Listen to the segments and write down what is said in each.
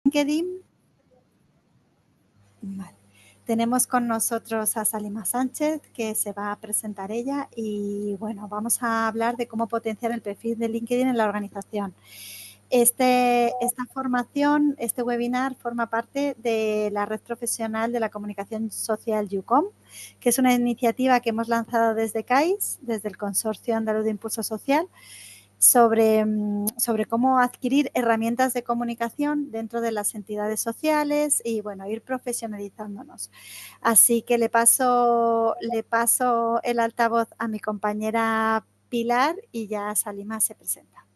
LinkedIn. Vale. Tenemos con nosotros a Salima Sánchez, que se va a presentar ella y bueno, vamos a hablar de cómo potenciar el perfil de LinkedIn en la organización. Esta formación, este webinar forma parte de la Red Profesional de la Comunicación Social UCOM, que es una iniciativa que hemos lanzado desde CAIS, desde el Consorcio Andaluz de Impulso Social, sobre cómo adquirir herramientas de comunicación dentro de las entidades sociales y, bueno, ir profesionalizándonos. Así que le paso el altavoz a mi compañera Pilar y ya Salima se presenta.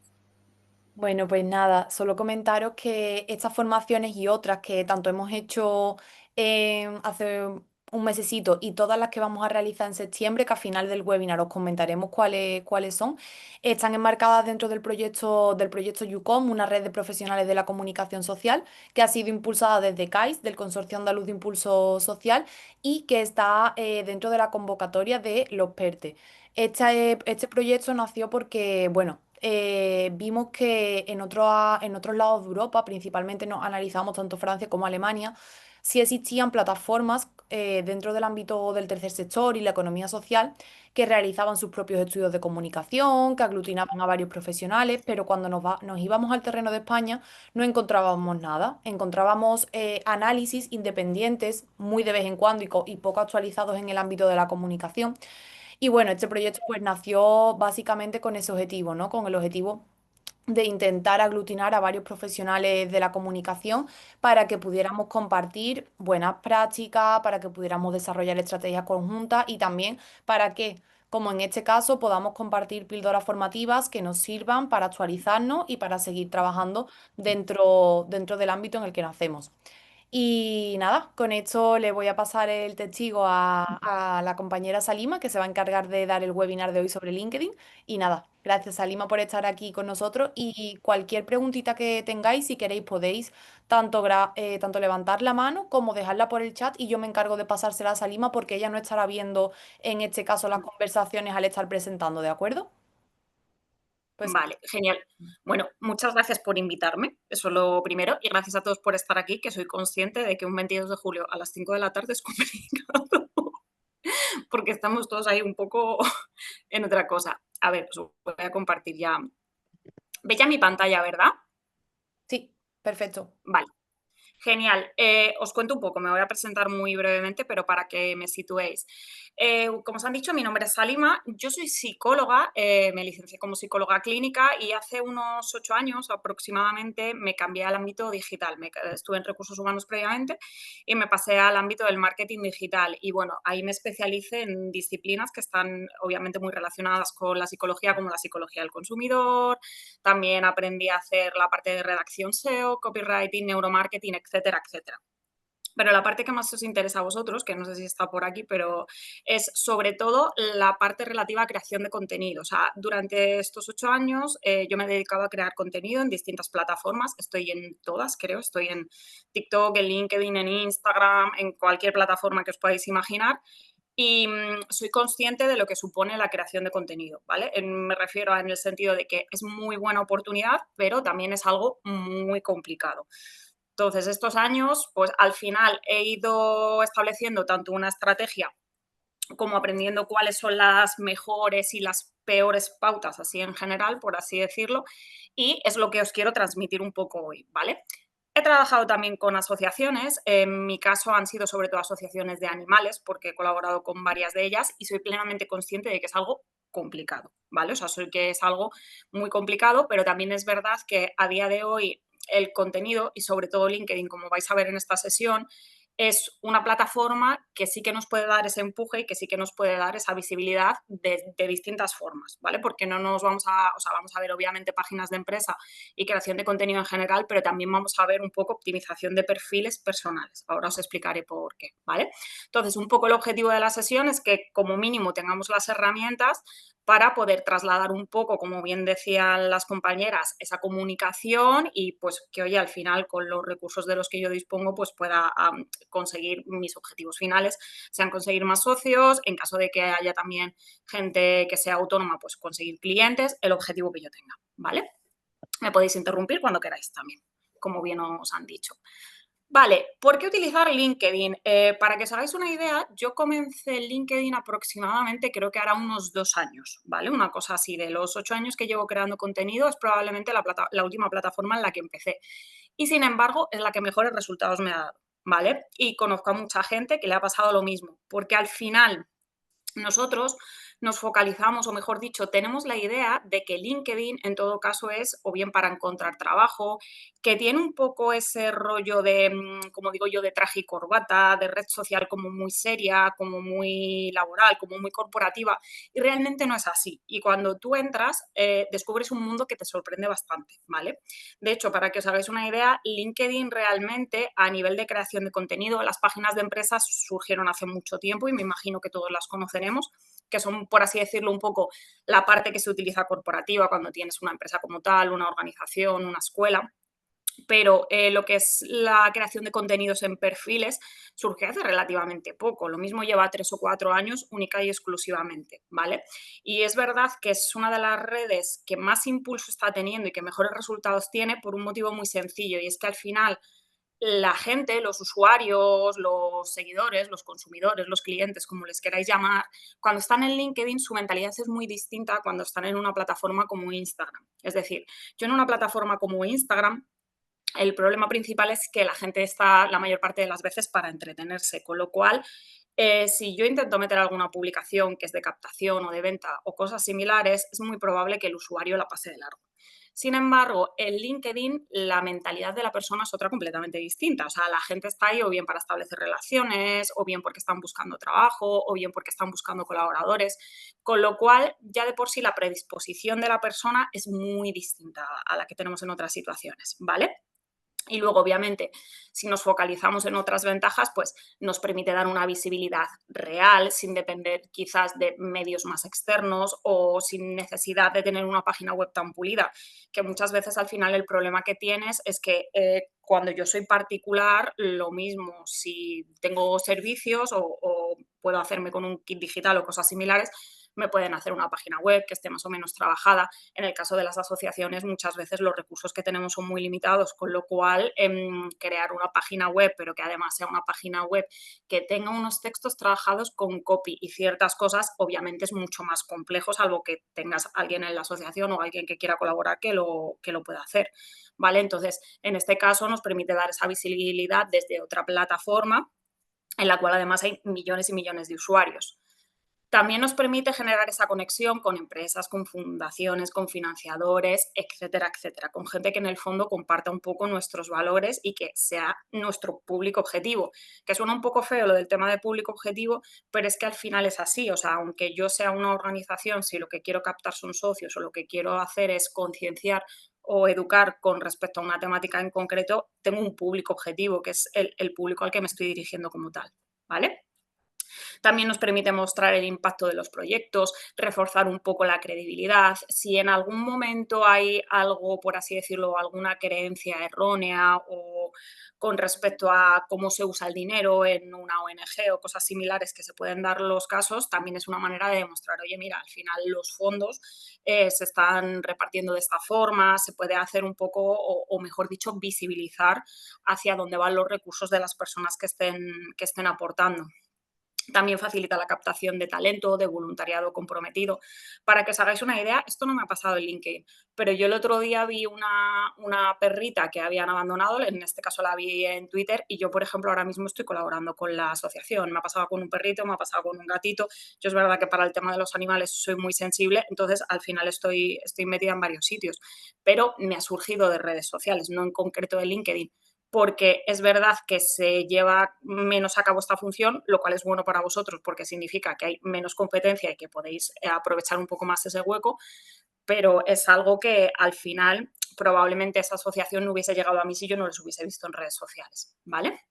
Bueno, pues nada, solo comentaros que estas formaciones y otras que tanto hemos hecho hace un mesecito y todas las que vamos a realizar en septiembre, que al final del webinar os comentaremos cuáles son, están enmarcadas dentro del proyecto YUCOM, una red de profesionales de la comunicación social que ha sido impulsada desde CAIS, del Consorcio Andaluz de Impulso Social, y que está dentro de la convocatoria de los PERTE. Este proyecto nació porque, bueno, vimos que en otros lados de Europa, principalmente nos analizamos tanto Francia como Alemania, sí existían plataformas dentro del ámbito del tercer sector y la economía social que realizaban sus propios estudios de comunicación, que aglutinaban a varios profesionales, pero cuando nos íbamos al terreno de España no encontrábamos nada. Encontrábamos análisis independientes muy de vez en cuando y poco actualizados en el ámbito de la comunicación. Y bueno, este proyecto pues nació básicamente con ese objetivo, ¿no? Con el objetivo de intentar aglutinar a varios profesionales de la comunicación para que pudiéramos compartir buenas prácticas, para que pudiéramos desarrollar estrategias conjuntas y también para que, como en este caso, podamos compartir píldoras formativas que nos sirvan para actualizarnos y para seguir trabajando dentro del ámbito en el que nacemos. Y nada, con esto le voy a pasar el testigo a la compañera Salima, que se va a encargar de dar el webinar de hoy sobre LinkedIn. Y nada, gracias Salima por estar aquí con nosotros. Y cualquier preguntita que tengáis, si queréis, podéis tanto levantar la mano como dejarla por el chat y yo me encargo de pasársela a Salima porque ella no estará viendo en este caso las conversaciones al estar presentando, ¿de acuerdo? Pues Vale, genial. Bueno, muchas gracias por invitarme, eso es lo primero, y gracias a todos por estar aquí, que soy consciente de que un 22 de julio a las 5 de la tarde es complicado, porque estamos todos ahí un poco en otra cosa. A ver, os voy a compartir ya. ¿Veis ya mi pantalla, verdad? sí, perfecto. Vale. Genial. Os cuento un poco, me voy a presentar muy brevemente, pero para que me situéis. Como os han dicho, mi nombre es Salima, yo soy psicóloga, me licencié como psicóloga clínica y hace unos 8 años aproximadamente me cambié al ámbito digital. Estuve en recursos humanos previamente y me pasé al ámbito del marketing digital. Y bueno, ahí me especialicé en disciplinas que están obviamente muy relacionadas con la psicología, como la psicología del consumidor. También aprendí a hacer la parte de redacción SEO, copywriting, neuromarketing, etcétera, etcétera. Pero la parte que más os interesa a vosotros, que no sé si está por aquí, pero es sobre todo la parte relativa a creación de contenido. O sea, durante estos 8 años yo me he dedicado a crear contenido en distintas plataformas. Estoy en todas, creo. Estoy en TikTok, en LinkedIn, en Instagram, en cualquier plataforma que os podáis imaginar. Y soy consciente de lo que supone la creación de contenido, ¿vale? Me refiero en el sentido de que es muy buena oportunidad, pero también es algo muy complicado. Entonces, estos años, pues al final he ido estableciendo tanto una estrategia como aprendiendo cuáles son las mejores y las peores pautas, así en general, por así decirlo, y es lo que os quiero transmitir un poco hoy, ¿vale? He trabajado también con asociaciones, en mi caso han sido sobre todo asociaciones de animales, porque he colaborado con varias de ellas y soy plenamente consciente de que es algo complicado, ¿vale? O sea, soy que es algo muy complicado, pero también es verdad que a día de hoy el contenido y sobre todo LinkedIn, como vais a ver en esta sesión, es una plataforma que sí que nos puede dar ese empuje y que sí que nos puede dar esa visibilidad de distintas formas, ¿vale? Porque no nos vamos a, o sea, vamos a ver obviamente páginas de empresa y creación de contenido en general, pero también vamos a ver un poco optimización de perfiles personales. Ahora os explicaré por qué, ¿vale? Entonces, un poco el objetivo de la sesión es que como mínimo tengamos las herramientas para poder trasladar un poco, como bien decían las compañeras, esa comunicación y pues que, oye, al final con los recursos de los que yo dispongo pues pueda conseguir mis objetivos finales, sean conseguir más socios, en caso de que haya también gente que sea autónoma, pues conseguir clientes, el objetivo que yo tenga, ¿vale? Me podéis interrumpir cuando queráis también. como bien os han dicho. Vale, ¿por qué utilizar LinkedIn? Para que os hagáis una idea, yo comencé LinkedIn aproximadamente, creo que hará unos 2 años, ¿vale? Una cosa así, de los 8 años que llevo creando contenido, es probablemente la última plataforma en la que empecé. Y sin embargo, es la que mejores resultados me ha dado, ¿vale? Y conozco a mucha gente que le ha pasado lo mismo, porque al final nosotros nos focalizamos, o mejor dicho, tenemos la idea de que LinkedIn en todo caso es o bien para encontrar trabajo, que tiene un poco ese rollo de, como digo yo, de traje y corbata, de red social como muy seria, como muy laboral, como muy corporativa, y realmente no es así. Y cuando tú entras, descubres un mundo que te sorprende bastante, ¿vale? De hecho, para que os hagáis una idea, LinkedIn realmente a nivel de creación de contenido, las páginas de empresas surgieron hace mucho tiempo y me imagino que todos las conoceremos, que son, por así decirlo, un poco la parte que se utiliza corporativa cuando tienes una empresa como tal, una organización, una escuela. Pero lo que es la creación de contenidos en perfiles surge hace relativamente poco. Lo mismo lleva 3 o 4 años única y exclusivamente, ¿vale? Y es verdad que es una de las redes que más impulso está teniendo y que mejores resultados tiene por un motivo muy sencillo, y es que al final la gente, los usuarios, los seguidores, los consumidores, los clientes, como les queráis llamar, cuando están en LinkedIn su mentalidad es muy distinta a cuando están en una plataforma como Instagram. Es decir, yo en una plataforma como Instagram el problema principal es que la gente está la mayor parte de las veces para entretenerse, con lo cual, si yo intento meter alguna publicación que es de captación o de venta o cosas similares, es muy probable que el usuario la pase de largo. Sin embargo, en LinkedIn la mentalidad de la persona es otra completamente distinta. O sea, la gente está ahí o bien para establecer relaciones, o bien porque están buscando trabajo, o bien porque están buscando colaboradores, con lo cual ya de por sí la predisposición de la persona es muy distinta a la que tenemos en otras situaciones, ¿vale? Y luego, obviamente, si nos focalizamos en otras ventajas, pues nos permite dar una visibilidad real sin depender quizás de medios más externos o sin necesidad de tener una página web tan pulida, que muchas veces al final el problema que tienes es que cuando yo soy particular, lo mismo, si tengo servicios o puedo hacerme con un kit digital o cosas similares, me pueden hacer una página web que esté más o menos trabajada. En el caso de las asociaciones, muchas veces los recursos que tenemos son muy limitados, con lo cual crear una página web, pero que además sea una página web que tenga unos textos trabajados con copy y ciertas cosas, obviamente es mucho más complejo, salvo que tengas alguien en la asociación o alguien que quiera colaborar que lo pueda hacer, ¿vale? Entonces, en este caso nos permite dar esa visibilidad desde otra plataforma en la cual además hay millones y millones de usuarios. También nos permite generar esa conexión con empresas, con fundaciones, con financiadores, etcétera, etcétera, con gente que en el fondo comparta un poco nuestros valores y que sea nuestro público objetivo. Que suena un poco feo lo del tema de público objetivo, pero es que al final es así. O sea, aunque yo sea una organización, si lo que quiero captar son socios o lo que quiero hacer es concienciar o educar con respecto a una temática en concreto, tengo un público objetivo, que es el público al que me estoy dirigiendo como tal, ¿vale? También nos permite mostrar el impacto de los proyectos, reforzar un poco la credibilidad. Si en algún momento hay algo, por así decirlo, alguna creencia errónea o con respecto a cómo se usa el dinero en una ONG o cosas similares que se pueden dar los casos, también es una manera de demostrar, oye, mira, al final los fondos se están repartiendo de esta forma, se puede hacer un poco, o mejor dicho, visibilizar hacia dónde van los recursos de las personas que estén aportando. También facilita la captación de talento, de voluntariado comprometido. Para que os hagáis una idea, esto no me ha pasado en LinkedIn, pero yo el otro día vi una perrita que habían abandonado, en este caso la vi en Twitter, y yo, por ejemplo, ahora mismo estoy colaborando con la asociación. Me ha pasado con un perrito, me ha pasado con un gatito. Yo es verdad que para el tema de los animales soy muy sensible, entonces al final estoy metida en varios sitios, pero me ha surgido de redes sociales, no en concreto de LinkedIn, porque es verdad que se lleva menos a cabo esta función, lo cual es bueno para vosotros porque significa que hay menos competencia y que podéis aprovechar un poco más ese hueco, pero es algo que al final probablemente esa asociación no hubiese llegado a mí si yo no les hubiese visto en redes sociales, ¿vale?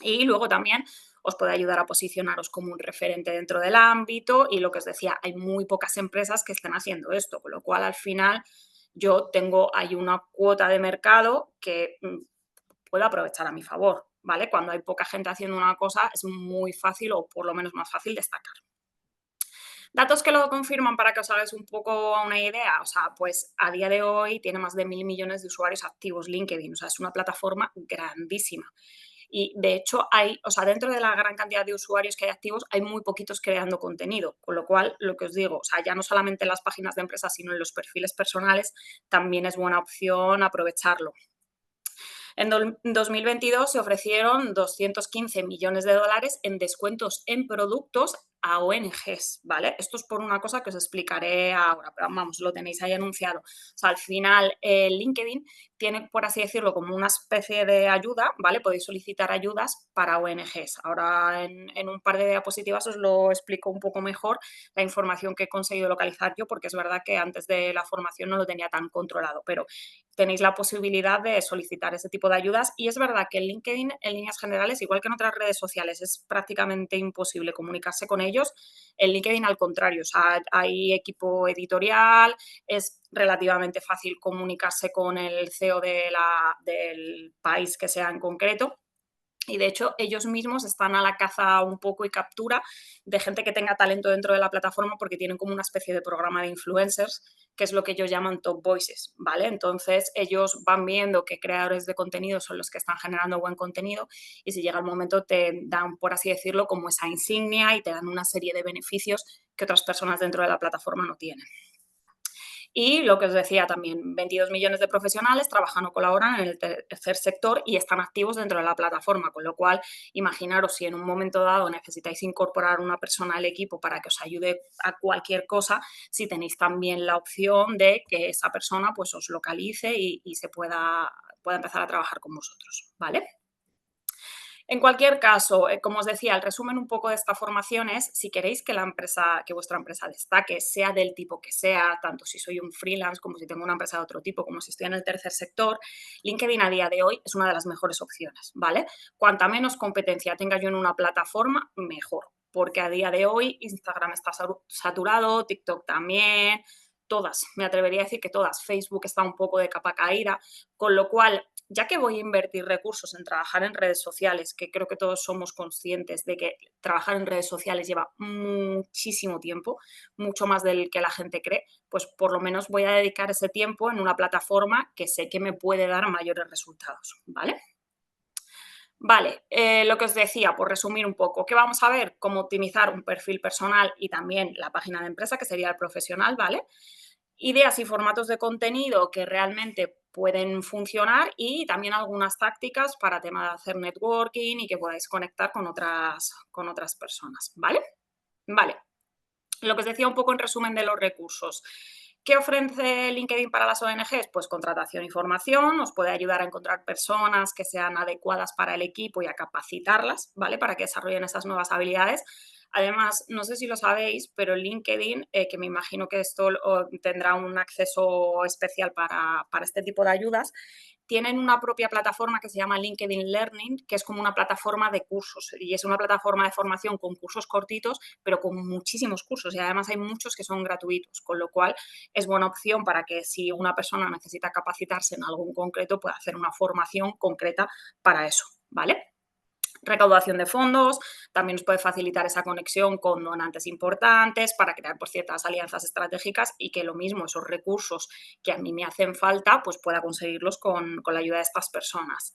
Y luego también os puede ayudar a posicionaros como un referente dentro del ámbito y lo que os decía, hay muy pocas empresas que estén haciendo esto, con lo cual al final yo tengo ahí una cuota de mercado que puedo aprovechar a mi favor, ¿vale? Cuando hay poca gente haciendo una cosa es muy fácil o por lo menos más fácil destacar. Datos que lo confirman para que os hagáis un poco una idea, o sea, pues a día de hoy tiene más de 1.000 millones de usuarios activos LinkedIn, o sea, es una plataforma grandísima. Y de hecho hay, o sea, dentro de la gran cantidad de usuarios que hay activos, hay muy poquitos creando contenido, con lo cual, lo que os digo, o sea, ya no solamente en las páginas de empresas, sino en los perfiles personales, también es buena opción aprovecharlo. En 2022 se ofrecieron 215 millones de dólares en descuentos en productos a ONGs, ¿vale? Esto es por una cosa que os explicaré ahora, pero vamos, lo tenéis ahí anunciado. O sea, al final, LinkedIn tiene, por así decirlo, como una especie de ayuda, ¿vale? Podéis solicitar ayudas para ONGs. Ahora, en un par de diapositivas os lo explico un poco mejor, la información que he conseguido localizar yo, porque es verdad que antes de la formación no lo tenía tan controlado, pero tenéis la posibilidad de solicitar ese tipo de ayudas y es verdad que en LinkedIn, en líneas generales, igual que en otras redes sociales, es prácticamente imposible comunicarse con ellos. En LinkedIn, al contrario, o sea, hay equipo editorial, es relativamente fácil comunicarse con el CEO del país que sea en concreto. Y de hecho, ellos mismos están a la caza un poco y captura de gente que tenga talento dentro de la plataforma porque tienen como una especie de programa de influencers, que es lo que ellos llaman top voices, ¿vale? Entonces, ellos van viendo qué creadores de contenido son los que están generando buen contenido y si llega el momento te dan, por así decirlo, como esa insignia y te dan una serie de beneficios que otras personas dentro de la plataforma no tienen. Y lo que os decía también, 22 millones de profesionales trabajan o colaboran en el tercer sector y están activos dentro de la plataforma, con lo cual imaginaros si en un momento dado necesitáis incorporar una persona al equipo para que os ayude a cualquier cosa, si tenéis también la opción de que esa persona pues os localice y se pueda empezar a trabajar con vosotros, ¿vale? En cualquier caso, como os decía, el resumen un poco de esta formación es, si queréis que vuestra empresa destaque, sea del tipo que sea, tanto si soy un freelance como si tengo una empresa de otro tipo, como si estoy en el tercer sector, LinkedIn a día de hoy es una de las mejores opciones, ¿vale? Cuanta menos competencia tenga yo en una plataforma, mejor, porque a día de hoy Instagram está saturado, TikTok también, todas, me atrevería a decir que todas, Facebook está un poco de capa caída, con lo cual ya que voy a invertir recursos en trabajar en redes sociales, que creo que todos somos conscientes de que trabajar en redes sociales lleva muchísimo tiempo, mucho más del que la gente cree, pues por lo menos voy a dedicar ese tiempo en una plataforma que sé que me puede dar mayores resultados, ¿vale? Vale, lo que os decía, por resumir un poco, ¿qué vamos a ver? Cómo optimizar un perfil personal y también la página de empresa, que sería el profesional, ¿vale? Ideas y formatos de contenido que realmente pueden funcionar y también algunas tácticas para tema de hacer networking y que podáis conectar con otras personas, ¿vale? Vale. Lo que os decía un poco en resumen de los recursos. ¿Qué ofrece LinkedIn para las ONGs? Pues contratación y formación, os puede ayudar a encontrar personas que sean adecuadas para el equipo y a capacitarlas, ¿vale? Para que desarrollen esas nuevas habilidades. Además, no sé si lo sabéis, pero LinkedIn, que me imagino que esto tendrá un acceso especial para este tipo de ayudas, tienen una propia plataforma que se llama LinkedIn Learning, que es como una plataforma de cursos y es una plataforma de formación con cursos cortitos, pero con muchísimos cursos y además hay muchos que son gratuitos, con lo cual es buena opción para que si una persona necesita capacitarse en algo en concreto pueda hacer una formación concreta para eso, ¿vale? Recaudación de fondos, también nos puede facilitar esa conexión con donantes importantes para crear por ciertas alianzas estratégicas y que lo mismo, esos recursos que a mí me hacen falta, pues pueda conseguirlos con la ayuda de estas personas.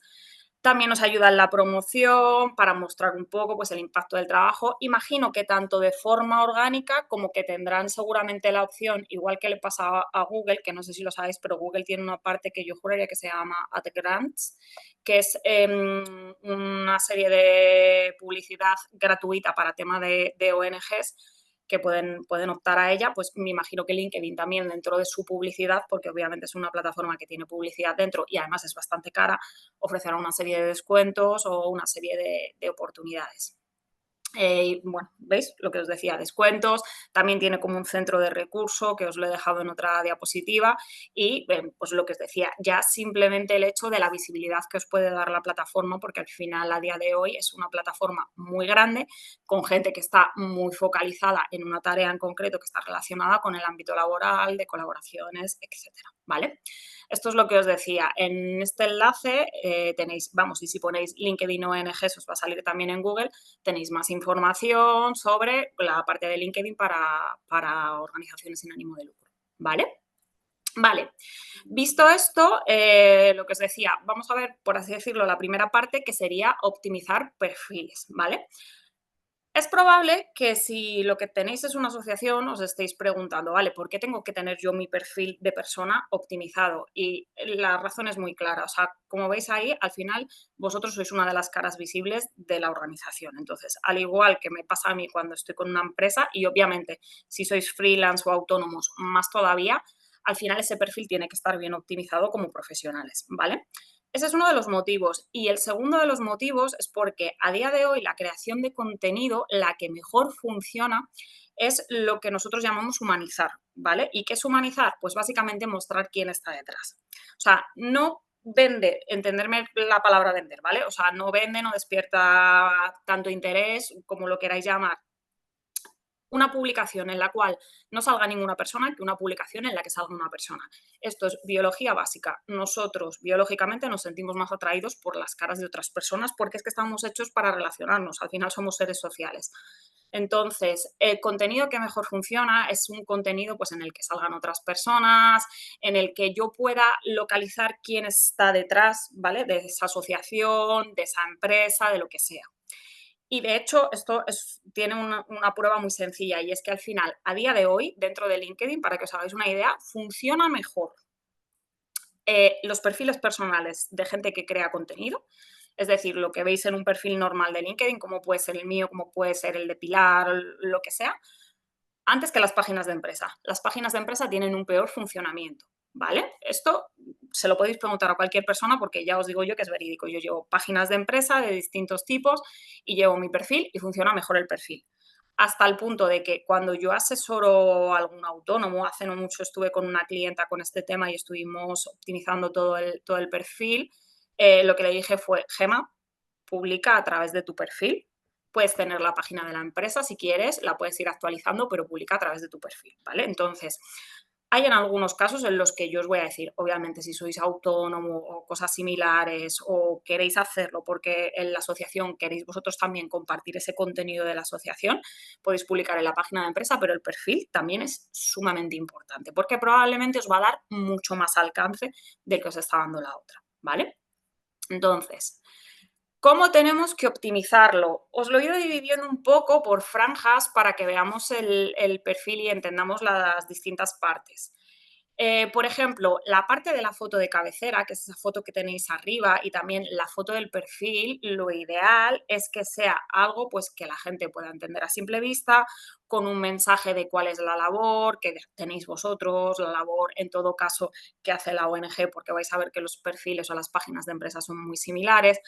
También nos ayuda en la promoción para mostrar un poco pues, el impacto del trabajo. Imagino que tanto de forma orgánica como que tendrán seguramente la opción, igual que le pasa a Google, que no sé si lo sabéis, pero Google tiene una parte que yo juraría que se llama Ad Grants, que es una serie de publicidad gratuita para tema de ONGs que pueden optar a ella, pues me imagino que LinkedIn también dentro de su publicidad, porque obviamente es una plataforma que tiene publicidad dentro y además es bastante cara, ofrecerá una serie de descuentos o una serie de oportunidades. Bueno, ¿veis? Lo que os decía, descuentos, también tiene como un centro de recurso que os lo he dejado en otra diapositiva y pues lo que os decía, ya simplemente el hecho de la visibilidad que os puede dar la plataforma, porque al final a día de hoy es una plataforma muy grande, con gente que está muy focalizada en una tarea en concreto que está relacionada con el ámbito laboral, de colaboraciones, etcétera. ¿vale? Esto es lo que os decía. En este enlace tenéis, vamos, y si ponéis LinkedIn ONG, os va a salir también en Google, tenéis más información sobre la parte de LinkedIn para organizaciones sin ánimo de lucro, ¿vale? Vale, visto esto, lo que os decía, vamos a ver, por así decirlo, la primera parte, que sería optimizar perfiles, ¿vale? Es probable que si lo que tenéis es una asociación, os estéis preguntando, vale, ¿por qué tengo que tener yo mi perfil de persona optimizado? Y la razón es muy clara. O sea, como veis ahí, al final vosotros sois una de las caras visibles de la organización. Entonces, al igual que me pasa a mí cuando estoy con una empresa, y obviamente si sois freelance o autónomos, más todavía, al final ese perfil tiene que estar bien optimizado como profesionales, ¿vale? Ese es uno de los motivos. Y el segundo de los motivos es porque a día de hoy la creación de contenido, la que mejor funciona, es lo que nosotros llamamos humanizar, ¿vale? ¿Y qué es humanizar? Pues básicamente mostrar quién está detrás. O sea, no vende, entenderme la palabra vender, ¿vale? O sea, no vende, no despierta tanto interés como lo queráis llamar. Una publicación en la cual no salga ninguna persona que una publicación en la que salga una persona. Esto es biología básica. Nosotros biológicamente nos sentimos más atraídos por las caras de otras personas porque es que estamos hechos para relacionarnos. Al final somos seres sociales. Entonces, el contenido que mejor funciona es un contenido pues, en el que salgan otras personas, en el que yo pueda localizar quién está detrás, ¿vale? De esa asociación, de esa empresa, de lo que sea. Y de hecho, tiene una prueba muy sencilla y es que al final, a día de hoy, dentro de LinkedIn, para que os hagáis una idea, funciona mejor los perfiles personales de gente que crea contenido, es decir, lo que veis en un perfil normal de LinkedIn, como puede ser el mío, como puede ser el de Pilar, lo que sea, antes que las páginas de empresa. Las páginas de empresa tienen un peor funcionamiento, ¿vale? Esto se lo podéis preguntar a cualquier persona porque ya os digo yo que es verídico. Yo llevo páginas de empresa de distintos tipos y llevo mi perfil y funciona mejor el perfil. Hasta el punto de que cuando yo asesoro a algún autónomo, hace no mucho estuve con una clienta con este tema y estuvimos optimizando todo el perfil, lo que le dije fue, Gema, publica a través de tu perfil. Puedes tener la página de la empresa si quieres, la puedes ir actualizando, pero publica a través de tu perfil, ¿vale? Entonces, hay en algunos casos en los que yo os voy a decir, obviamente, si sois autónomo o cosas similares o queréis hacerlo porque en la asociación queréis vosotros también compartir ese contenido de la asociación, podéis publicar en la página de empresa, pero el perfil también es sumamente importante porque probablemente os va a dar mucho más alcance del que os está dando la otra, ¿vale? Entonces, ¿cómo tenemos que optimizarlo? Os lo he ido dividiendo un poco por franjas para que veamos el perfil y entendamos las distintas partes. Por ejemplo, la parte de la foto de cabecera, que es esa foto que tenéis arriba, y también la foto del perfil, lo ideal es que sea algo pues, que la gente pueda entender a simple vista, con un mensaje de cuál es la labor que tenéis vosotros, la labor en todo caso que hace la ONG, porque vais a ver que los perfiles o las páginas de empresas son muy similares,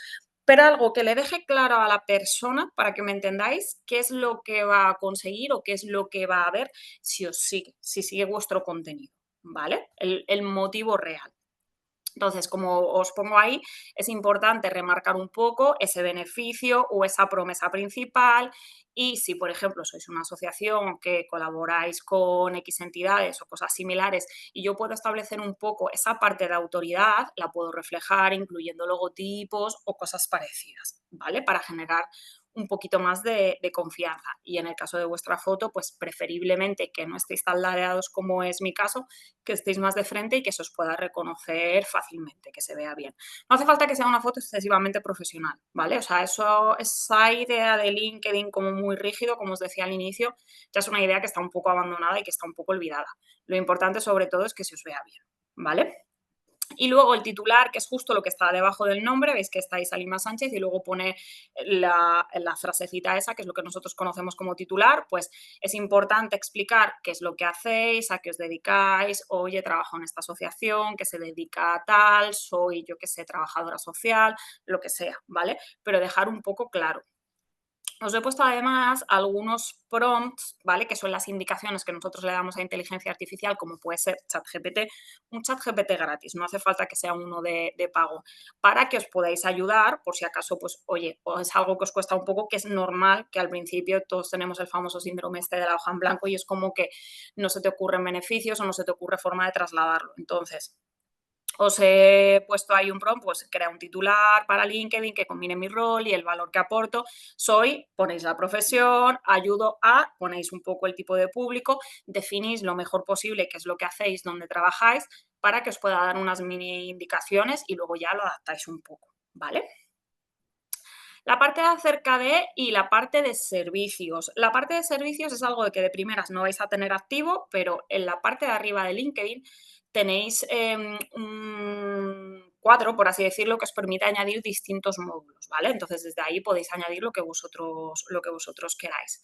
pero algo que le deje claro a la persona para que me entendáis qué es lo que va a conseguir o qué es lo que va a ver si os sigue, si sigue vuestro contenido, ¿vale? El motivo real. Entonces, como os pongo ahí, es importante remarcar un poco ese beneficio o esa promesa principal y si, por ejemplo, sois una asociación que colaboráis con X entidades o cosas similares y yo puedo establecer un poco esa parte de autoridad, la puedo reflejar incluyendo logotipos o cosas parecidas, ¿vale? Para generar un poquito más de confianza. Y en el caso de vuestra foto, pues preferiblemente que no estéis tan ladeados como es mi caso, que estéis más de frente y que se os pueda reconocer fácilmente, que se vea bien. No hace falta que sea una foto excesivamente profesional, ¿vale? O sea, esa idea de LinkedIn como muy rígido, como os decía al inicio, ya es una idea que está un poco abandonada y que está un poco olvidada. Lo importante sobre todo es que se os vea bien, ¿vale? Y luego el titular, que es justo lo que está debajo del nombre, veis que está ahí Salima Sánchez y luego pone la frasecita esa, que es lo que nosotros conocemos como titular, pues es importante explicar qué es lo que hacéis, a qué os dedicáis, oye, trabajo en esta asociación que se dedica a tal, soy, yo que sé, trabajadora social, lo que sea, ¿vale? Pero dejar un poco claro. Os he puesto además algunos prompts, ¿vale? Que son las indicaciones que nosotros le damos a inteligencia artificial, como puede ser ChatGPT, un ChatGPT gratis, no hace falta que sea uno de pago, para que os podáis ayudar por si acaso, pues, oye, o es algo que os cuesta un poco, que es normal que al principio todos tenemos el famoso síndrome este de la hoja en blanco y es como que no se te ocurren beneficios o no se te ocurre forma de trasladarlo. Entonces, os he puesto ahí un prompt, pues crea un titular para LinkedIn que combine mi rol y el valor que aporto. Soy, ponéis la profesión, ayudo a, ponéis un poco el tipo de público, definís lo mejor posible qué es lo que hacéis, dónde trabajáis, para que os pueda dar unas mini indicaciones y luego ya lo adaptáis un poco, ¿vale? La parte de acerca de y la parte de servicios. La parte de servicios es algo de que de primeras no vais a tener activo, pero en la parte de arriba de LinkedIn tenéis un cuadro, por así decirlo, que os permite añadir distintos módulos, ¿vale? Entonces, desde ahí podéis añadir lo que vosotros queráis.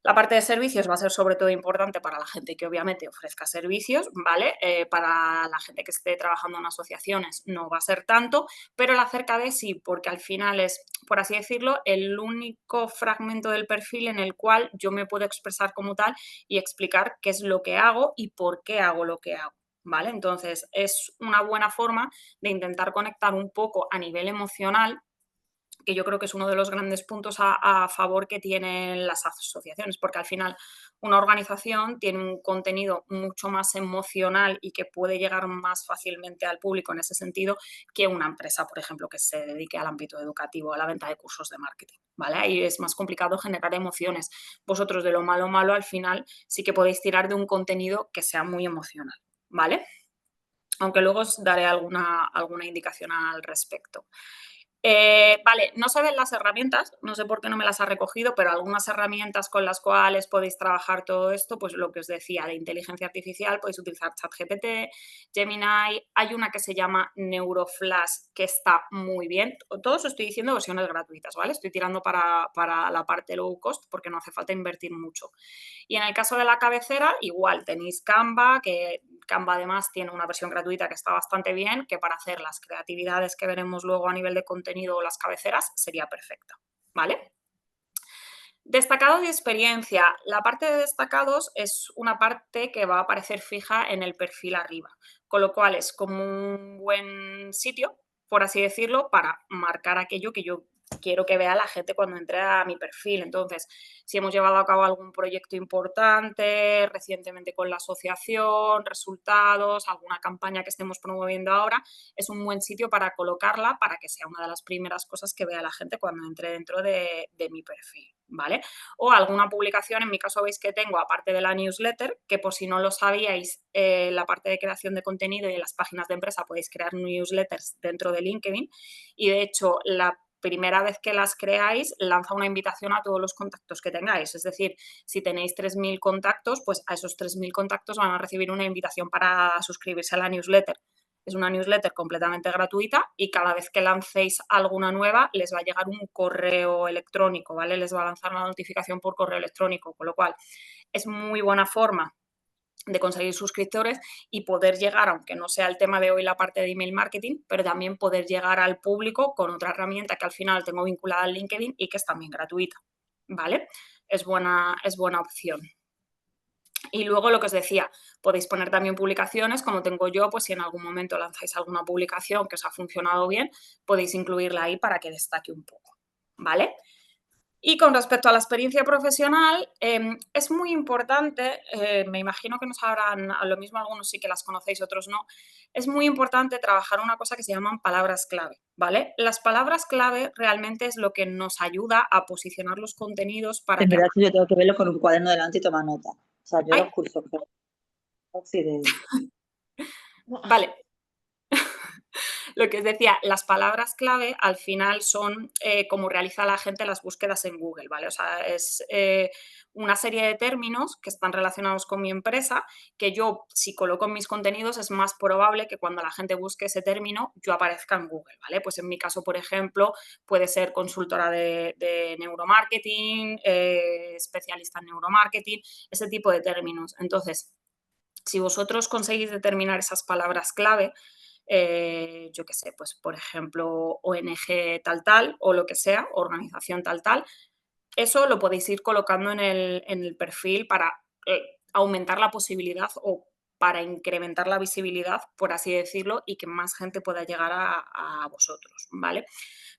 La parte de servicios va a ser sobre todo importante para la gente que obviamente ofrezca servicios, ¿vale? Para la gente que esté trabajando en asociaciones no va a ser tanto, pero la acerca de sí, porque al final es, por así decirlo, el único fragmento del perfil en el cual yo me puedo expresar como tal y explicar qué es lo que hago y por qué hago lo que hago, ¿vale? Entonces, es una buena forma de intentar conectar un poco a nivel emocional, que yo creo que es uno de los grandes puntos a favor que tienen las asociaciones, porque al final una organización tiene un contenido mucho más emocional y que puede llegar más fácilmente al público en ese sentido que una empresa, por ejemplo, que se dedique al ámbito educativo, a la venta de cursos de marketing, ¿vale? Ahí es más complicado generar emociones. Vosotros de lo malo malo al final sí que podéis tirar de un contenido que sea muy emocional, ¿vale? Aunque luego os daré alguna indicación al respecto. Vale, no se ven las herramientas, no sé por qué no me las ha recogido, pero algunas herramientas con las cuales podéis trabajar todo esto, pues lo que os decía de inteligencia artificial, podéis utilizar ChatGPT, Gemini, hay una que se llama Neuroflash que está muy bien. Todos os estoy diciendo versiones gratuitas, ¿vale? Estoy tirando para la parte low cost porque no hace falta invertir mucho. Y en el caso de la cabecera, igual tenéis Canva, que Canva además tiene una versión gratuita que está bastante bien, que para hacer las creatividades que veremos luego a nivel de contenido o las cabeceras sería perfecta, ¿vale? Destacados y experiencia. La parte de destacados es una parte que va a aparecer fija en el perfil arriba, con lo cual es como un buen sitio, por así decirlo, para marcar aquello que yo quiero que vea la gente cuando entre a mi perfil. Entonces, si hemos llevado a cabo algún proyecto importante recientemente con la asociación, resultados, alguna campaña que estemos promoviendo ahora, es un buen sitio para colocarla para que sea una de las primeras cosas que vea la gente cuando entre dentro de mi perfil, ¿vale? O alguna publicación, en mi caso veis que tengo, aparte de la newsletter, que por si no lo sabíais, la parte de creación de contenido y en las páginas de empresa podéis crear newsletters dentro de LinkedIn y de hecho la primera vez que las creáis, lanza una invitación a todos los contactos que tengáis. Es decir, si tenéis 3.000 contactos, pues a esos 3.000 contactos van a recibir una invitación para suscribirse a la newsletter. Es una newsletter completamente gratuita y cada vez que lancéis alguna nueva les va a llegar un correo electrónico, ¿vale? Les va a lanzar una notificación por correo electrónico, con lo cual es muy buena forma de conseguir suscriptores y poder llegar, aunque no sea el tema de hoy la parte de email marketing, pero también poder llegar al público con otra herramienta que al final tengo vinculada al LinkedIn y que es también gratuita, ¿vale? Es buena opción. Y luego lo que os decía, podéis poner también publicaciones, como tengo yo, pues si en algún momento lanzáis alguna publicación que os ha funcionado bien, podéis incluirla ahí para que destaque un poco, ¿vale? Y con respecto a la experiencia profesional, es muy importante, me imagino que no sabrán, a lo mismo algunos sí que las conocéis, otros no, es muy importante trabajar una cosa que se llaman palabras clave, ¿vale? Las palabras clave realmente es lo que nos ayuda a posicionar los contenidos para En que... verdad, yo tengo que verlo con un cuaderno delante y tomar nota. O sea, yo ¡Ay! los cursos que sí de... Vale. Lo que os decía, las palabras clave al final son como realiza la gente las búsquedas en Google, ¿vale? O sea, es una serie de términos que están relacionados con mi empresa, que yo, si coloco en mis contenidos, es más probable que cuando la gente busque ese término, yo aparezca en Google, ¿vale? Pues en mi caso, por ejemplo, puede ser consultora de neuromarketing, especialista en neuromarketing, ese tipo de términos. Entonces, si vosotros conseguís determinar esas palabras clave, yo qué sé, pues por ejemplo, ONG tal tal o lo que sea, organización tal tal, Eso lo podéis ir colocando en el perfil para aumentar la posibilidad o para incrementar la visibilidad, por así decirlo, y que más gente pueda llegar a vosotros, ¿vale?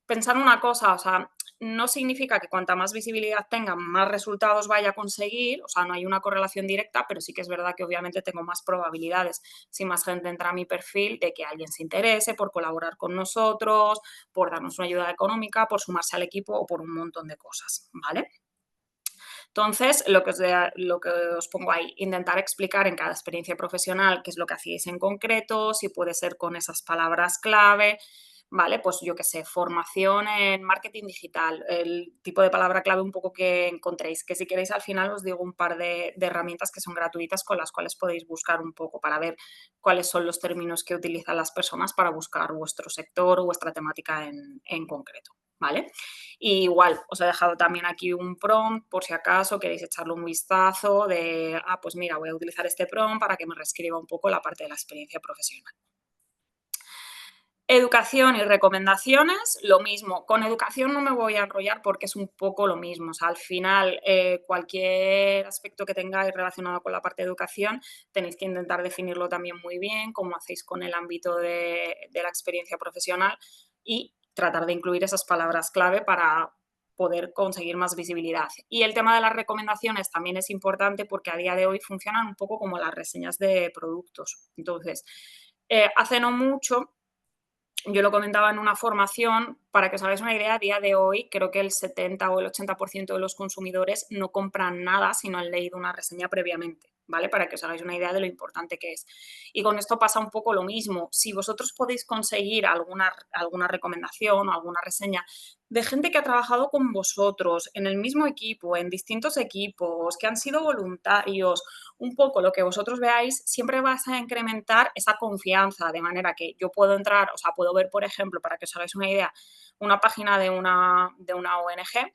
Pensar una cosa, o sea, no significa que cuanta más visibilidad tenga, más resultados vaya a conseguir, o sea, no hay una correlación directa, pero sí que es verdad que obviamente tengo más probabilidades si más gente entra a mi perfil de que alguien se interese por colaborar con nosotros, por darnos una ayuda económica, por sumarse al equipo o por un montón de cosas, ¿vale? Entonces, lo que os pongo ahí, intentar explicar en cada experiencia profesional qué es lo que hacíais en concreto, si puede ser con esas palabras clave, ¿vale? Pues yo qué sé, formación en marketing digital, el tipo de palabra clave un poco que encontréis, que si queréis al final os digo un par de herramientas que son gratuitas con las cuales podéis buscar un poco para ver cuáles son los términos que utilizan las personas para buscar vuestro sector o vuestra temática en concreto, ¿vale? Y igual, os he dejado también aquí un prompt por si acaso queréis echarle un vistazo de, pues mira, voy a utilizar este prompt para que me reescriba un poco la parte de la experiencia profesional. Educación y recomendaciones, lo mismo. Con educación no me voy a enrollar porque es un poco lo mismo. O sea, al final, cualquier aspecto que tengáis relacionado con la parte de educación, tenéis que intentar definirlo también muy bien, como hacéis con el ámbito de la experiencia profesional y tratar de incluir esas palabras clave para poder conseguir más visibilidad. Y el tema de las recomendaciones también es importante porque a día de hoy funcionan un poco como las reseñas de productos. Entonces, hace no mucho yo lo comentaba en una formación, para que os hagáis una idea, a día de hoy creo que el 70 o el 80% de los consumidores no compran nada si no han leído una reseña previamente, ¿vale? Para que os hagáis una idea de lo importante que es. Y con esto pasa un poco lo mismo. Si vosotros podéis conseguir alguna recomendación o alguna reseña de gente que ha trabajado con vosotros en el mismo equipo, en distintos equipos, que han sido voluntarios, un poco lo que vosotros veáis, siempre vas a incrementar esa confianza, de manera que yo puedo entrar, o sea, puedo ver, por ejemplo, para que os hagáis una idea, una página de una ONG,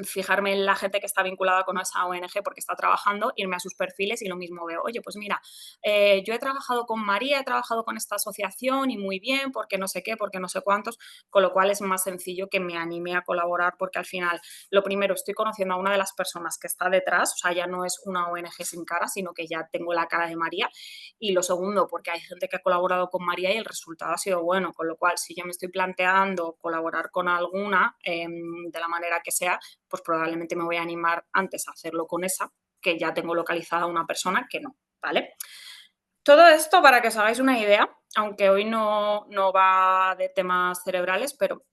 fijarme en la gente que está vinculada con esa ONG porque está trabajando, irme a sus perfiles y lo mismo veo, oye, pues mira, yo he trabajado con María, he trabajado con esta asociación y muy bien, porque no sé qué, porque no sé cuántos, con lo cual es más sencillo que me anime a colaborar porque al final, lo primero, estoy conociendo a una de las personas que está detrás, o sea, ya no es una ONG sin cara, sino que ya tengo la cara de María, y lo segundo, porque hay gente que ha colaborado con María y el resultado ha sido bueno, con lo cual, si yo me estoy planteando colaborar con alguna, de la manera que sea, pues probablemente me voy a animar antes a hacerlo con esa, que ya tengo localizada a una persona que no, ¿vale? Todo esto para que os hagáis una idea, aunque hoy no va de temas cerebrales, pero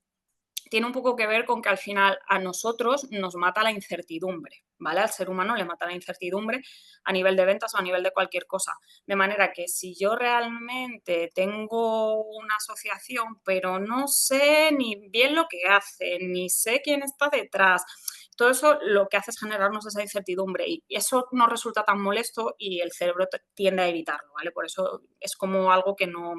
tiene un poco que ver con que al final a nosotros nos mata la incertidumbre, ¿vale? Al ser humano le mata la incertidumbre a nivel de ventas o a nivel de cualquier cosa. De manera que si yo realmente tengo una asociación, pero no sé ni bien lo que hace, ni sé quién está detrás, todo eso lo que hace es generarnos esa incertidumbre y eso no resulta tan molesto y el cerebro tiende a evitarlo, ¿vale? Por eso es como algo que no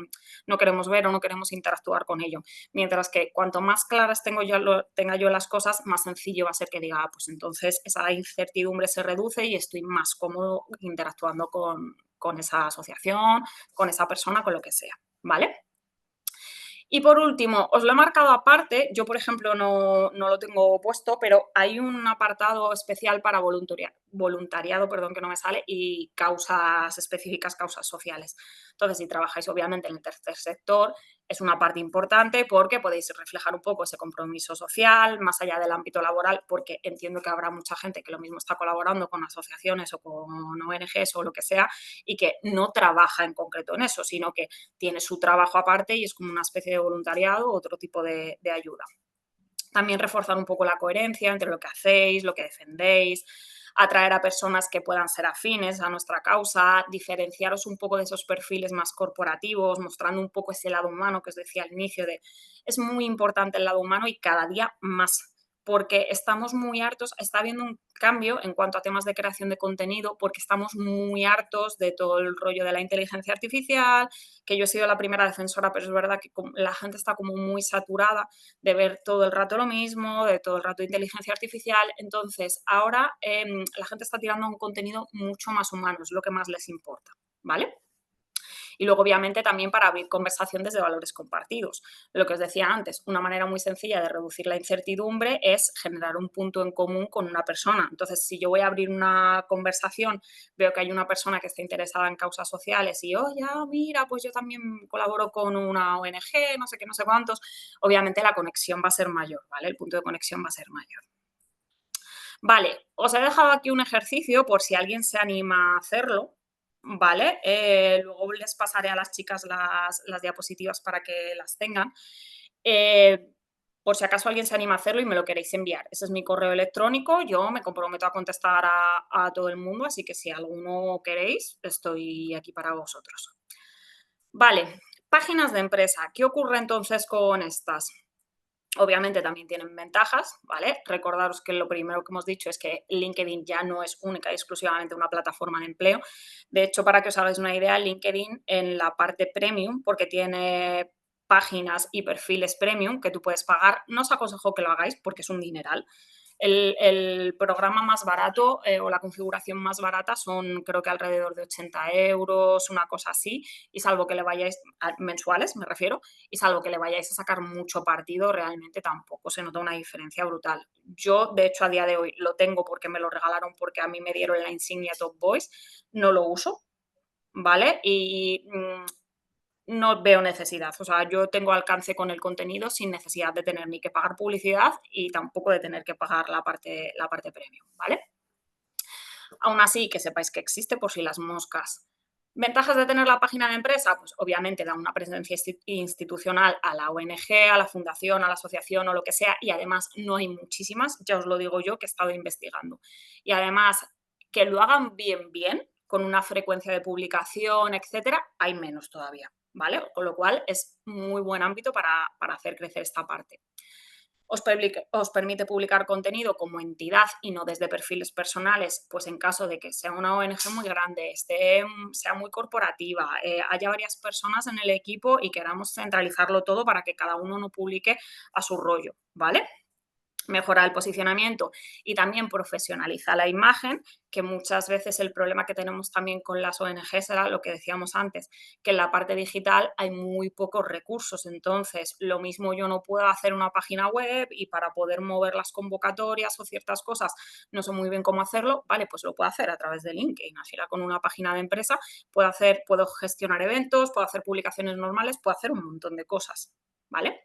queremos ver o no queremos interactuar con ello. Mientras que cuanto más claras tenga yo las cosas, más sencillo va a ser que diga, pues entonces esa incertidumbre se reduce y estoy más cómodo interactuando con esa asociación, con esa persona, con lo que sea, ¿vale? Y por último, os lo he marcado aparte, yo por ejemplo no lo tengo puesto, pero hay un apartado especial para voluntariado, que no me sale, y causas específicas, causas sociales. Entonces, si trabajáis obviamente en el tercer sector, es una parte importante porque podéis reflejar un poco ese compromiso social, más allá del ámbito laboral, porque entiendo que habrá mucha gente que lo mismo está colaborando con asociaciones o con ONGs o lo que sea, y que no trabaja en concreto en eso, sino que tiene su trabajo aparte y es como una especie de voluntariado o otro tipo de ayuda. También reforzar un poco la coherencia entre lo que hacéis, lo que defendéis, atraer a personas que puedan ser afines a nuestra causa, diferenciaros un poco de esos perfiles más corporativos, mostrando un poco ese lado humano que os decía al inicio de es muy importante el lado humano y cada día más, porque estamos muy hartos, está habiendo un cambio en cuanto a temas de creación de contenido, porque estamos muy hartos de todo el rollo de la inteligencia artificial, que yo he sido la primera defensora, pero es verdad que la gente está como muy saturada de ver todo el rato lo mismo, de todo el rato inteligencia artificial. Entonces, ahora la gente está tirando a un contenido mucho más humano, es lo que más les importa, ¿vale? Y luego, obviamente, también para abrir conversación desde valores compartidos. Lo que os decía antes, una manera muy sencilla de reducir la incertidumbre es generar un punto en común con una persona. Entonces, si yo voy a abrir una conversación, veo que hay una persona que está interesada en causas sociales y, oye, mira, pues yo también colaboro con una ONG, no sé qué, no sé cuántos, obviamente la conexión va a ser mayor, ¿vale? El punto de conexión va a ser mayor. Vale, os he dejado aquí un ejercicio por si alguien se anima a hacerlo, ¿vale? Luego les pasaré a las chicas las diapositivas para que las tengan. Por si acaso alguien se anima a hacerlo y me lo queréis enviar. Ese es mi correo electrónico, yo me comprometo a contestar a todo el mundo, así que si alguno queréis, estoy aquí para vosotros. Vale, páginas de empresa. ¿Qué ocurre entonces con estas? Obviamente también tienen ventajas, ¿vale? Recordaros que lo primero que hemos dicho es que LinkedIn ya no es única y exclusivamente una plataforma de empleo. De hecho, para que os hagáis una idea, LinkedIn en la parte premium, porque tiene páginas y perfiles premium que tú puedes pagar, no os aconsejo que lo hagáis porque es un dineral. El programa más barato o la configuración más barata son creo que alrededor de 80 euros, una cosa así, y salvo que le vayáis, mensuales me refiero, y salvo que le vayáis a sacar mucho partido, realmente tampoco se nota una diferencia brutal. Yo, de hecho, a día de hoy lo tengo porque me lo regalaron porque a mí me dieron la insignia Top Voice, no lo uso, ¿vale? Y no veo necesidad. O sea, yo tengo alcance con el contenido sin necesidad de tener ni que pagar publicidad y tampoco de tener que pagar la parte premium, ¿vale? Aún así, que sepáis que existe por si las moscas. ¿Ventajas de tener la página de empresa? Pues obviamente da una presencia institucional a la ONG, a la fundación, a la asociación o lo que sea, y además no hay muchísimas, ya os lo digo yo que he estado investigando. Y además, que lo hagan bien, con una frecuencia de publicación, etcétera, hay menos todavía, ¿vale? Con lo cual es muy buen ámbito para hacer crecer esta parte. Os permite publicar contenido como entidad y no desde perfiles personales, pues en caso de que sea una ONG muy grande, sea muy corporativa, haya varias personas en el equipo y queramos centralizarlo todo para que cada uno no publique a su rollo, ¿vale? Mejora el posicionamiento y también profesionaliza la imagen, que muchas veces el problema que tenemos también con las ONGs era lo que decíamos antes, que en la parte digital hay muy pocos recursos. Entonces, lo mismo yo no puedo hacer una página web y para poder mover las convocatorias o ciertas cosas no sé muy bien cómo hacerlo, vale, pues lo puedo hacer a través de LinkedIn. Así con una página de empresa puedo gestionar eventos, puedo hacer publicaciones normales, puedo hacer un montón de cosas, ¿vale?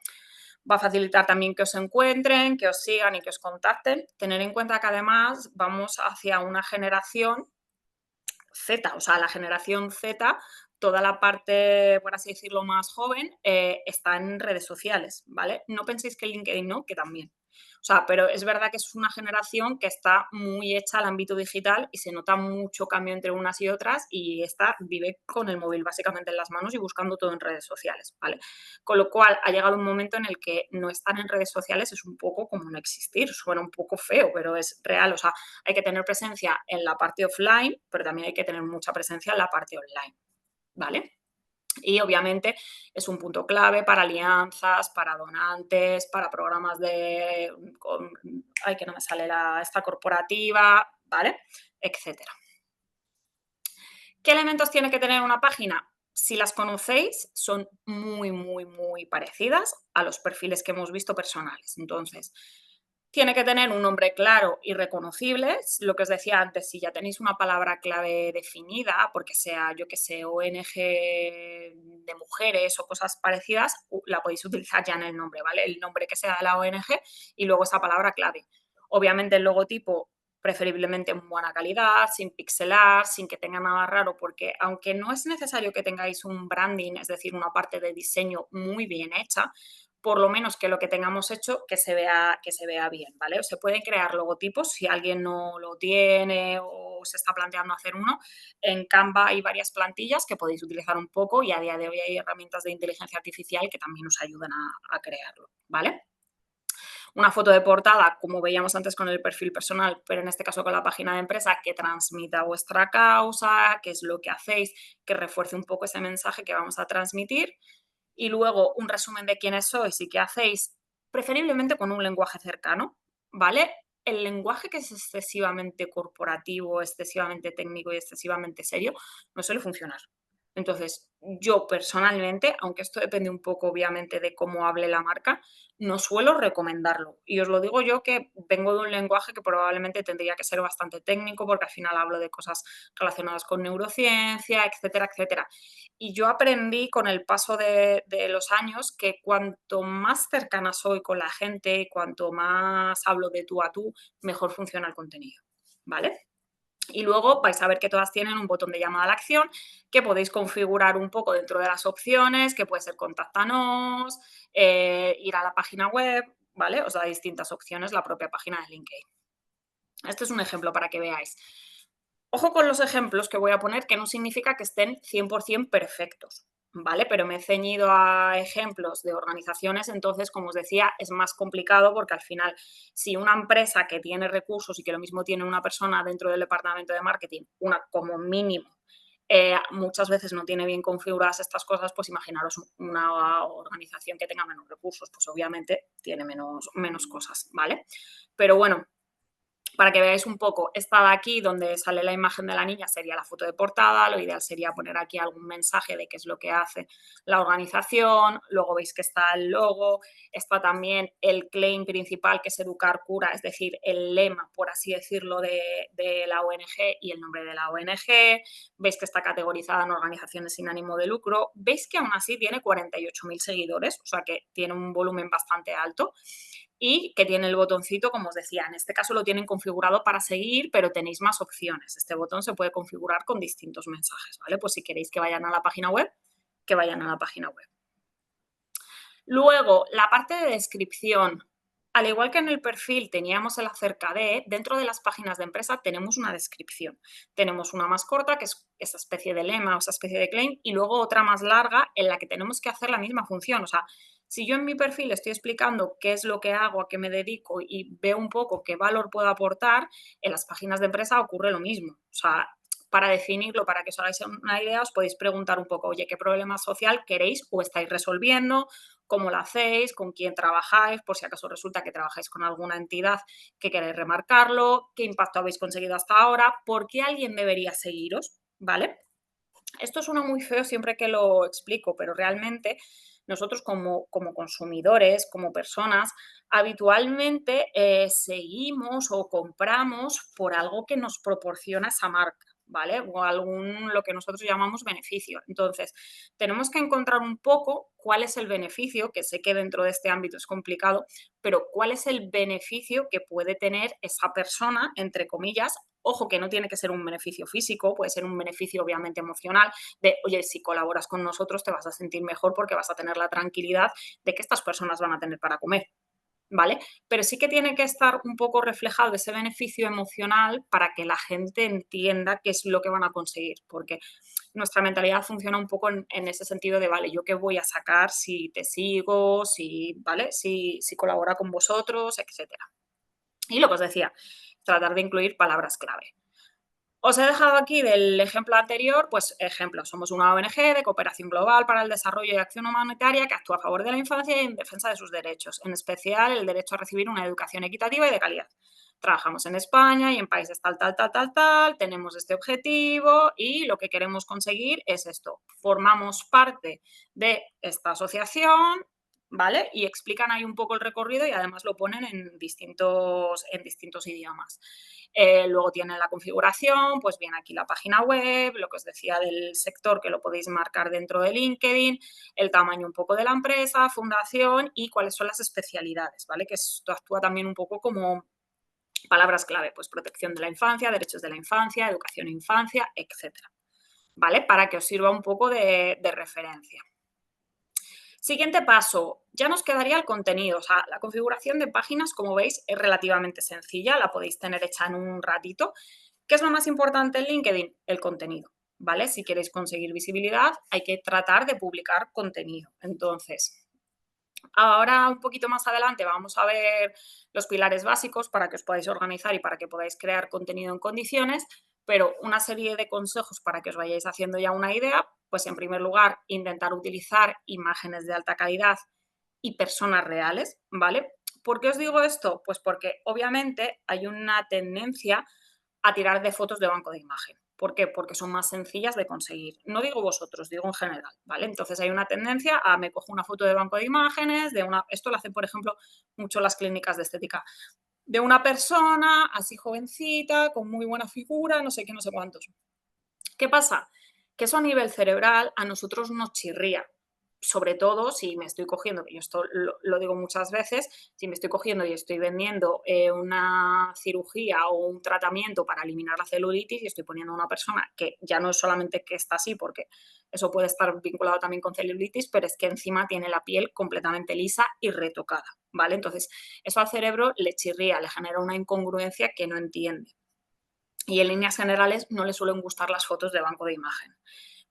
Va a facilitar también que os encuentren, que os sigan y que os contacten. Tener en cuenta que además vamos hacia una generación Z, o sea, la generación Z, toda la parte, por así decirlo, más joven, está en redes sociales, ¿vale? No penséis que LinkedIn no, que también. O sea, pero es verdad que es una generación que está muy hecha al ámbito digital y se nota mucho cambio entre unas y otras y esta vive con el móvil básicamente en las manos y buscando todo en redes sociales, ¿vale? Con lo cual ha llegado un momento en el que no estar en redes sociales es un poco como no existir, suena un poco feo, pero es real, o sea, hay que tener presencia en la parte offline, pero también hay que tener mucha presencia en la parte online, ¿vale? Y obviamente es un punto clave para alianzas, para donantes, para programas ay, que no me sale esta corporativa, ¿vale? Etcétera. ¿Qué elementos tiene que tener una página? Si las conocéis, son muy parecidas a los perfiles que hemos visto personales. Entonces, tiene que tener un nombre claro y reconocible. Lo que os decía antes, si ya tenéis una palabra clave definida, porque sea, yo que sé, ONG de mujeres o cosas parecidas, la podéis utilizar ya en el nombre, ¿vale? El nombre que sea de la ONG y luego esa palabra clave. Obviamente el logotipo preferiblemente en buena calidad, sin pixelar, sin que tenga nada raro, porque aunque no es necesario que tengáis un branding, es decir, una parte de diseño muy bien hecha, por lo menos que lo que tengamos hecho que se vea bien, ¿vale? O se pueden crear logotipos si alguien no lo tiene o se está planteando hacer uno. En Canva hay varias plantillas que podéis utilizar un poco y a día de hoy hay herramientas de inteligencia artificial que también os ayudan a crearlo, ¿vale? Una foto de portada, como veíamos antes con el perfil personal, pero en este caso con la página de empresa, que transmita vuestra causa, qué es lo que hacéis, que refuerce un poco ese mensaje que vamos a transmitir. Y luego un resumen de quiénes sois y qué hacéis, preferiblemente con un lenguaje cercano, ¿vale? El lenguaje que es excesivamente corporativo, excesivamente técnico y excesivamente serio no suele funcionar. Entonces, yo personalmente, aunque esto depende un poco obviamente de cómo hable la marca, no suelo recomendarlo. Y os lo digo yo que vengo de un lenguaje que probablemente tendría que ser bastante técnico porque al final hablo de cosas relacionadas con neurociencia, etcétera, etcétera. Y yo aprendí con el paso de los años que cuanto más cercana soy con la gente, cuanto más hablo de tú a tú, mejor funciona el contenido, ¿vale? Y luego vais a ver que todas tienen un botón de llamada a la acción que podéis configurar un poco dentro de las opciones, que puede ser contáctanos, ir a la página web, ¿vale? Os da distintas opciones la propia página de LinkedIn. Este es un ejemplo para que veáis. Ojo con los ejemplos que voy a poner, que no significa que estén 100% perfectos, ¿vale? Pero me he ceñido a ejemplos de organizaciones, entonces, como os decía, es más complicado porque al final, si una empresa que tiene recursos y que lo mismo tiene una persona dentro del departamento de marketing, una como mínimo, muchas veces no tiene bien configuradas estas cosas, pues imaginaros una organización que tenga menos recursos, pues obviamente tiene menos cosas, ¿vale? Pero bueno, para que veáis un poco, esta de aquí donde sale la imagen de la niña sería la foto de portada, lo ideal sería poner aquí algún mensaje de qué es lo que hace la organización, luego veis que está el logo, está también el claim principal que es Educar Cura, es decir, el lema, por así decirlo, de la ONG y el nombre de la ONG, veis que está categorizada en organizaciones sin ánimo de lucro, veis que aún así tiene 48.000 seguidores, o sea que tiene un volumen bastante alto y que tiene el botoncito, como os decía, en este caso lo tienen configurado para seguir, pero tenéis más opciones. Este botón se puede configurar con distintos mensajes, ¿vale? Pues si queréis que vayan a la página web, que vayan a la página web. Luego, la parte de descripción. Al igual que en el perfil teníamos el acerca de, dentro de las páginas de empresa tenemos una descripción. Tenemos una más corta, que es esa especie de lema o esa especie de claim, y luego otra más larga en la que tenemos que hacer la misma función. O sea, si yo en mi perfil estoy explicando qué es lo que hago, a qué me dedico y veo un poco qué valor puedo aportar, en las páginas de empresa ocurre lo mismo. O sea, para definirlo, para que os hagáis una idea, os podéis preguntar un poco, oye, ¿qué problema social queréis o estáis resolviendo? ¿Cómo lo hacéis? ¿Con quién trabajáis? Por si acaso resulta que trabajáis con alguna entidad que queréis remarcarlo. ¿Qué impacto habéis conseguido hasta ahora? ¿Por qué alguien debería seguiros? ¿Vale? Esto suena muy feo siempre que lo explico, pero realmente nosotros como consumidores, como personas, habitualmente seguimos o compramos por algo que nos proporciona esa marca, ¿vale? O algún, lo que nosotros llamamos beneficio. Entonces, tenemos que encontrar un poco cuál es el beneficio, que sé que dentro de este ámbito es complicado, pero cuál es el beneficio que puede tener esa persona, entre comillas. Ojo que no tiene que ser un beneficio físico, puede ser un beneficio obviamente emocional, de, oye, si colaboras con nosotros te vas a sentir mejor porque vas a tener la tranquilidad de que estas personas van a tener para comer, ¿vale? Pero sí que tiene que estar un poco reflejado ese beneficio emocional para que la gente entienda qué es lo que van a conseguir, porque nuestra mentalidad funciona un poco en ese sentido de, vale, ¿yo qué voy a sacar si te sigo, si, ¿vale? Si colabora con vosotros, etcétera. Y lo que os decía, tratar de incluir palabras clave. Os he dejado aquí del ejemplo anterior, pues ejemplos. Somos una ONG de cooperación global para el desarrollo y acción humanitaria que actúa a favor de la infancia y en defensa de sus derechos, en especial el derecho a recibir una educación equitativa y de calidad. Trabajamos en España y en países tal, tenemos este objetivo y lo que queremos conseguir es esto. Formamos parte de esta asociación, ¿vale? Y explican ahí un poco el recorrido y además lo ponen en distintos idiomas. Luego tienen la configuración, pues bien, aquí la página web, lo que os decía del sector que lo podéis marcar dentro de LinkedIn, el tamaño un poco de la empresa, fundación y cuáles son las especialidades, ¿vale? Que esto actúa también un poco como palabras clave, pues protección de la infancia, derechos de la infancia, educación e infancia, etcétera, ¿vale? Para que os sirva un poco de referencia. Siguiente paso, ya nos quedaría el contenido. O sea, la configuración de páginas, como veis, es relativamente sencilla, la podéis tener hecha en un ratito. ¿Qué es lo más importante en LinkedIn? El contenido, ¿vale? Si queréis conseguir visibilidad, hay que tratar de publicar contenido. Entonces, ahora un poquito más adelante vamos a ver los pilares básicos para que os podáis organizar y para que podáis crear contenido en condiciones, pero una serie de consejos para que os vayáis haciendo ya una idea, pues en primer lugar, intentar utilizar imágenes de alta calidad y personas reales, ¿vale? ¿Por qué os digo esto? Pues porque obviamente hay una tendencia a tirar de fotos de banco de imagen. ¿Por qué? Porque son más sencillas de conseguir. No digo vosotros, digo en general, ¿vale? Entonces hay una tendencia a me cojo una foto de banco de imágenes, esto lo hacen, por ejemplo, mucho las clínicas de estética, de una persona así jovencita, con muy buena figura, no sé qué, no sé cuántos. ¿Qué pasa? Que eso a nivel cerebral a nosotros nos chirría. Sobre todo si me estoy cogiendo, que yo esto lo digo muchas veces, si me estoy cogiendo y estoy vendiendo una cirugía o un tratamiento para eliminar la celulitis y estoy poniendo a una persona que ya no es solamente que está así, porque eso puede estar vinculado también con celulitis, pero es que encima tiene la piel completamente lisa y retocada, ¿vale? Entonces, eso al cerebro le chirría, le genera una incongruencia que no entiende. Y en líneas generales no le suelen gustar las fotos de banco de imagen.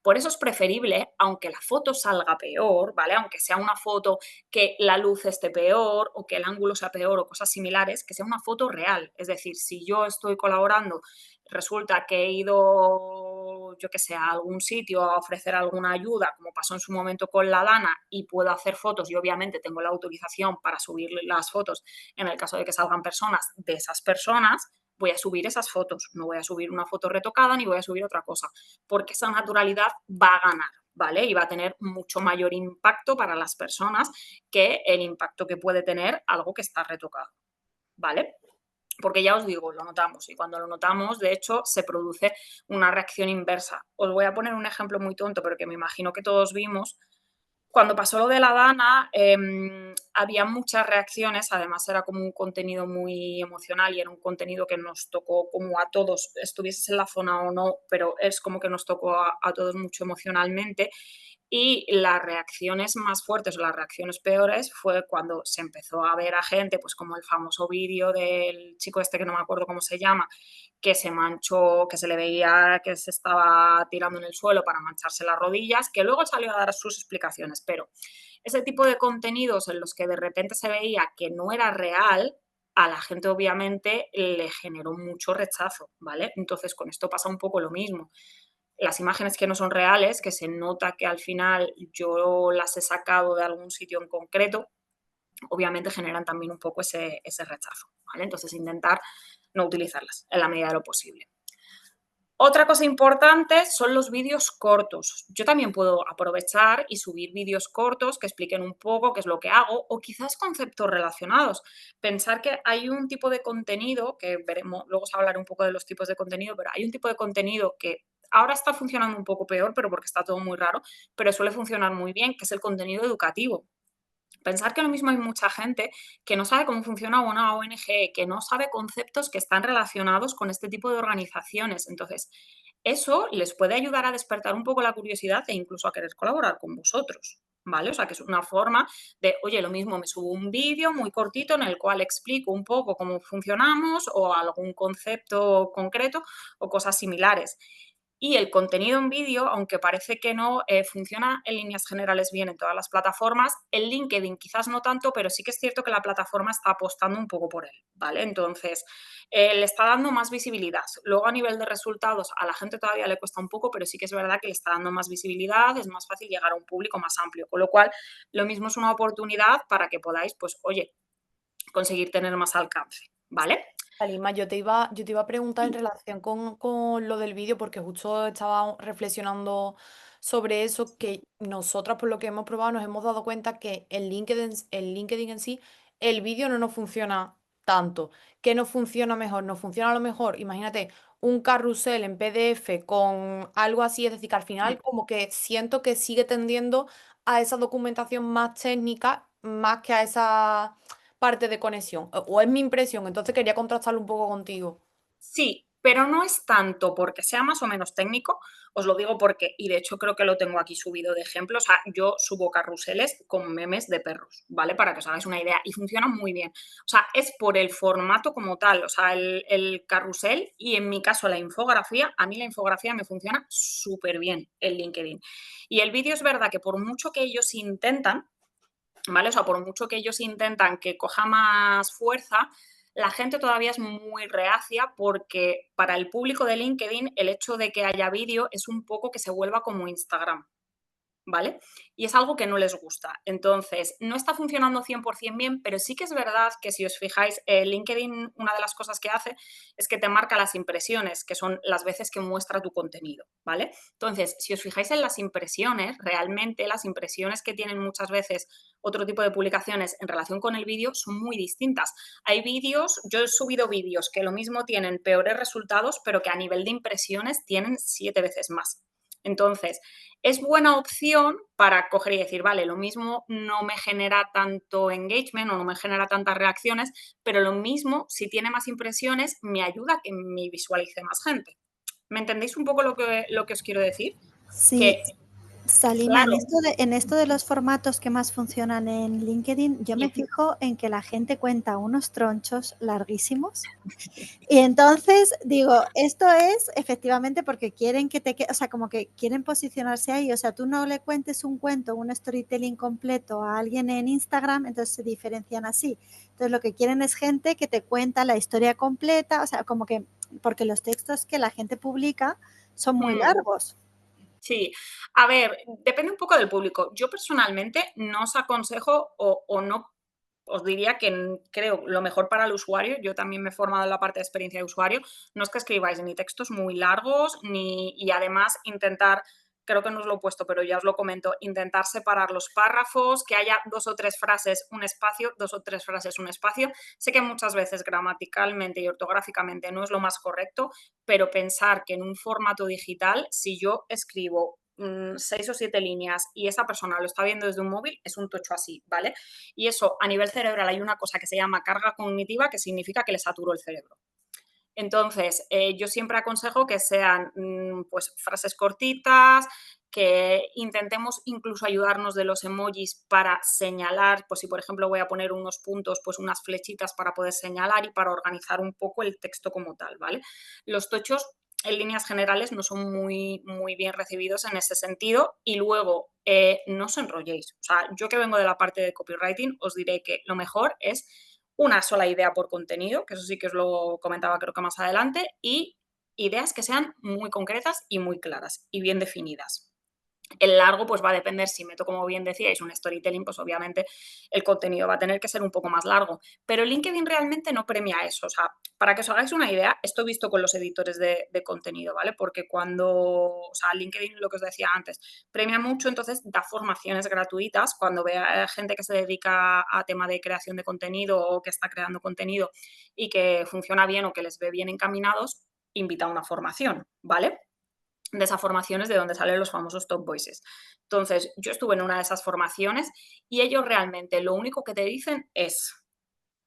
Por eso es preferible, aunque la foto salga peor, ¿vale? Aunque sea una foto que la luz esté peor o que el ángulo sea peor o cosas similares, que sea una foto real. Es decir, si yo estoy colaborando, resulta que he ido, yo que sé, a algún sitio a ofrecer alguna ayuda, como pasó en su momento con la Dana, y puedo hacer fotos y obviamente tengo la autorización para subir las fotos en el caso de que salgan personas de esas personas, voy a subir esas fotos, no voy a subir una foto retocada ni voy a subir otra cosa, porque esa naturalidad va a ganar, ¿vale? Y va a tener mucho mayor impacto para las personas que el impacto que puede tener algo que está retocado, ¿vale? Porque ya os digo, lo notamos y cuando lo notamos, de hecho, se produce una reacción inversa. Os voy a poner un ejemplo muy tonto, pero que me imagino que todos vimos. Cuando pasó lo de la Dana, había muchas reacciones, además era como un contenido muy emocional y era un contenido que nos tocó como a todos, estuvieses en la zona o no, pero es como que nos tocó a todos mucho emocionalmente. Y las reacciones más fuertes o las reacciones peores fue cuando se empezó a ver a gente, pues como el famoso vídeo del chico este que no me acuerdo cómo se llama, que se manchó, que se le veía que se estaba tirando en el suelo para mancharse las rodillas, que luego salió a dar sus explicaciones, pero ese tipo de contenidos en los que de repente se veía que no era real, a la gente obviamente le generó mucho rechazo, ¿vale? Entonces con esto pasa un poco lo mismo. Las imágenes que no son reales, que se nota que al final yo las he sacado de algún sitio en concreto, obviamente generan también un poco ese rechazo, ¿vale? Entonces intentar no utilizarlas en la medida de lo posible. Otra cosa importante son los vídeos cortos. Yo también puedo aprovechar y subir vídeos cortos que expliquen un poco qué es lo que hago o quizás conceptos relacionados. Pensar que hay un tipo de contenido, que veremos, luego os hablaré un poco de los tipos de contenido, pero hay un tipo de contenido que ahora está funcionando un poco peor, pero porque está todo muy raro, pero suele funcionar muy bien, que es el contenido educativo. Pensar que lo mismo hay mucha gente que no sabe cómo funciona una ONG, que no sabe conceptos que están relacionados con este tipo de organizaciones. Entonces, eso les puede ayudar a despertar un poco la curiosidad e incluso a querer colaborar con vosotros, ¿vale? O sea, que es una forma de, oye, lo mismo me subo un vídeo muy cortito en el cual explico un poco cómo funcionamos o algún concepto concreto o cosas similares. Y el contenido en vídeo, aunque parece que no, funciona en líneas generales bien en todas las plataformas. En LinkedIn quizás no tanto, pero sí que es cierto que la plataforma está apostando un poco por él, ¿vale? Entonces, le está dando más visibilidad. Luego, a nivel de resultados, a la gente todavía le cuesta un poco, pero sí que es verdad que le está dando más visibilidad, es más fácil llegar a un público más amplio. Con lo cual, lo mismo es una oportunidad para que podáis, pues, oye, conseguir tener más alcance, ¿vale? Salima, yo te iba a preguntar en relación con lo del vídeo, porque justo estaba reflexionando sobre eso, que nosotras por lo que hemos probado nos hemos dado cuenta que el LinkedIn en sí, el vídeo no nos funciona tanto. ¿Qué nos funciona mejor? Nos funciona a lo mejor, imagínate, un carrusel en PDF con algo así, es decir, que al final como que siento que sigue tendiendo a esa documentación más técnica, más que a esa parte de conexión. O es mi impresión, entonces quería contrastarlo un poco contigo. Sí, pero no es tanto porque sea más o menos técnico, os lo digo porque, y de hecho creo que lo tengo aquí subido de ejemplo, o sea, yo subo carruseles con memes de perros, ¿vale? Para que os hagáis una idea, y funcionan muy bien. O sea, es por el formato como tal, o sea, el carrusel y en mi caso la infografía, a mí la infografía me funciona súper bien en LinkedIn. Y el vídeo es verdad que por mucho que ellos intentan, ¿vale? O sea, por mucho que ellos intentan que coja más fuerza, la gente todavía es muy reacia porque para el público de LinkedIn el hecho de que haya vídeo es un poco que se vuelva como Instagram, ¿vale? Y es algo que no les gusta. Entonces, no está funcionando 100% bien, pero sí que es verdad que si os fijáis, LinkedIn, una de las cosas que hace es que te marca las impresiones, que son las veces que muestra tu contenido, ¿vale? Entonces, si os fijáis en las impresiones, realmente las impresiones que tienen muchas veces otro tipo de publicaciones en relación con el vídeo son muy distintas. Hay vídeos, yo he subido vídeos que lo mismo tienen peores resultados, pero que a nivel de impresiones tienen 7 veces más. Entonces, es buena opción para coger y decir, vale, lo mismo no me genera tanto engagement o no me genera tantas reacciones, pero lo mismo, si tiene más impresiones, me ayuda a que me visualice más gente. ¿Me entendéis un poco lo que os quiero decir? Sí, Que, Salima, claro, en esto de los formatos que más funcionan en LinkedIn, yo me y- fijo en que la gente cuenta unos tronchos larguísimos. Y entonces digo, esto es efectivamente porque quieren que o sea, como que quieren posicionarse ahí. O sea, tú no le cuentes un cuento, un storytelling completo a alguien en Instagram, entonces se diferencian así. Entonces lo que quieren es gente que te cuenta la historia completa, o sea, como que, porque los textos que la gente publica son muy largos. Sí, a ver, depende un poco del público. Yo personalmente no os aconsejo o no os diría que creo lo mejor para el usuario, yo también me he formado en la parte de experiencia de usuario, no es que escribáis ni textos muy largos y además intentar, creo que no os lo he puesto, pero ya os lo comento, intentar separar los párrafos, que haya 2 o 3 frases, un espacio, 2 o 3 frases, un espacio. Sé que muchas veces gramaticalmente y ortográficamente no es lo más correcto, pero pensar que en un formato digital, si yo escribo 6 o 7 líneas y esa persona lo está viendo desde un móvil, es un tocho así, ¿vale? Y eso, a nivel cerebral, hay una cosa que se llama carga cognitiva, que significa que le saturó el cerebro. Entonces, yo siempre aconsejo que sean pues, frases cortitas, que intentemos incluso ayudarnos de los emojis para señalar, pues si por ejemplo voy a poner unos puntos, pues unas flechitas para poder señalar y para organizar un poco el texto como tal, ¿vale? Los tochos en líneas generales no son muy, muy bien recibidos en ese sentido y luego no os enrolléis. O sea, yo que vengo de la parte de copywriting os diré que lo mejor es una sola idea por contenido, que eso sí que os lo comentaba creo que más adelante, y ideas que sean muy concretas y muy claras y bien definidas. El largo pues va a depender, si meto, como bien decíais, un storytelling, pues obviamente el contenido va a tener que ser un poco más largo. Pero LinkedIn realmente no premia eso. O sea, para que os hagáis una idea, esto visto con los editores de contenido, ¿vale? Porque o sea, LinkedIn, lo que os decía antes, premia mucho, entonces da formaciones gratuitas. Cuando vea gente que se dedica a tema de creación de contenido o que está creando contenido y que funciona bien o que les ve bien encaminados, invita a una formación, ¿vale? De esa formación es de donde salen los famosos Top Voices. Entonces, yo estuve en una de esas formaciones y ellos realmente lo único que te dicen es,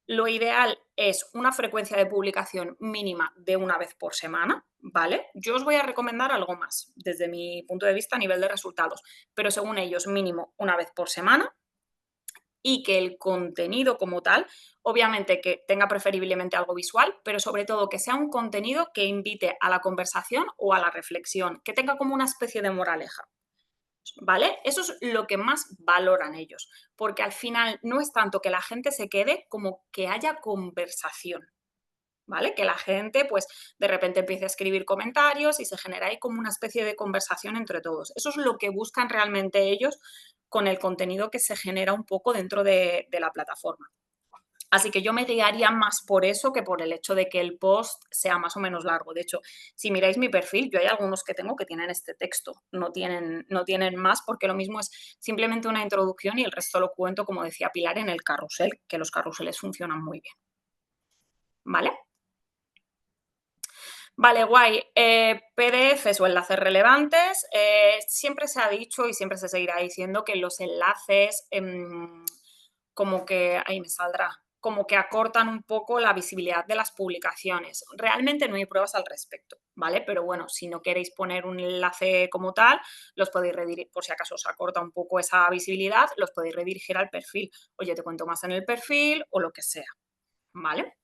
lo ideal es una frecuencia de publicación mínima de una vez por semana, ¿vale? Yo os voy a recomendar algo más desde mi punto de vista a nivel de resultados, pero según ellos mínimo una vez por semana y que el contenido como tal, obviamente que tenga preferiblemente algo visual, pero sobre todo que sea un contenido que invite a la conversación o a la reflexión, que tenga como una especie de moraleja. ¿Vale? Eso es lo que más valoran ellos, porque al final no es tanto que la gente se quede como que haya conversación, ¿vale? Que la gente, pues, de repente empiece a escribir comentarios y se genera ahí como una especie de conversación entre todos. Eso es lo que buscan realmente ellos con el contenido que se genera un poco dentro de la plataforma. Así que yo me guiaría más por eso que por el hecho de que el post sea más o menos largo. De hecho, si miráis mi perfil, yo hay algunos que tengo que tienen este texto, no tienen más, porque lo mismo es simplemente una introducción y el resto lo cuento, como decía Pilar, en el carrusel, que los carruseles funcionan muy bien. ¿Vale? Vale, guay. PDFs o enlaces relevantes. Siempre se ha dicho y siempre se seguirá diciendo que los enlaces como que, ahí me saldrá, como que acortan un poco la visibilidad de las publicaciones. Realmente no hay pruebas al respecto, ¿vale? Pero bueno, si no queréis poner un enlace como tal, los podéis redirigir, por si acaso os acorta un poco esa visibilidad, los podéis redirigir al perfil. Oye, te cuento más en el perfil o lo que sea, ¿vale?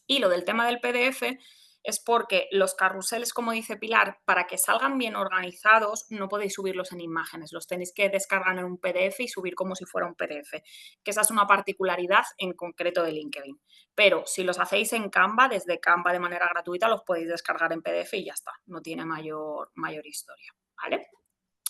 Y lo del tema del PDF es porque los carruseles, como dice Pilar, para que salgan bien organizados, no podéis subirlos en imágenes, los tenéis que descargar en un PDF y subir como si fuera un PDF, que esa es una particularidad en concreto de LinkedIn. Pero si los hacéis en Canva, desde Canva de manera gratuita, los podéis descargar en PDF y ya está, no tiene mayor historia, ¿vale?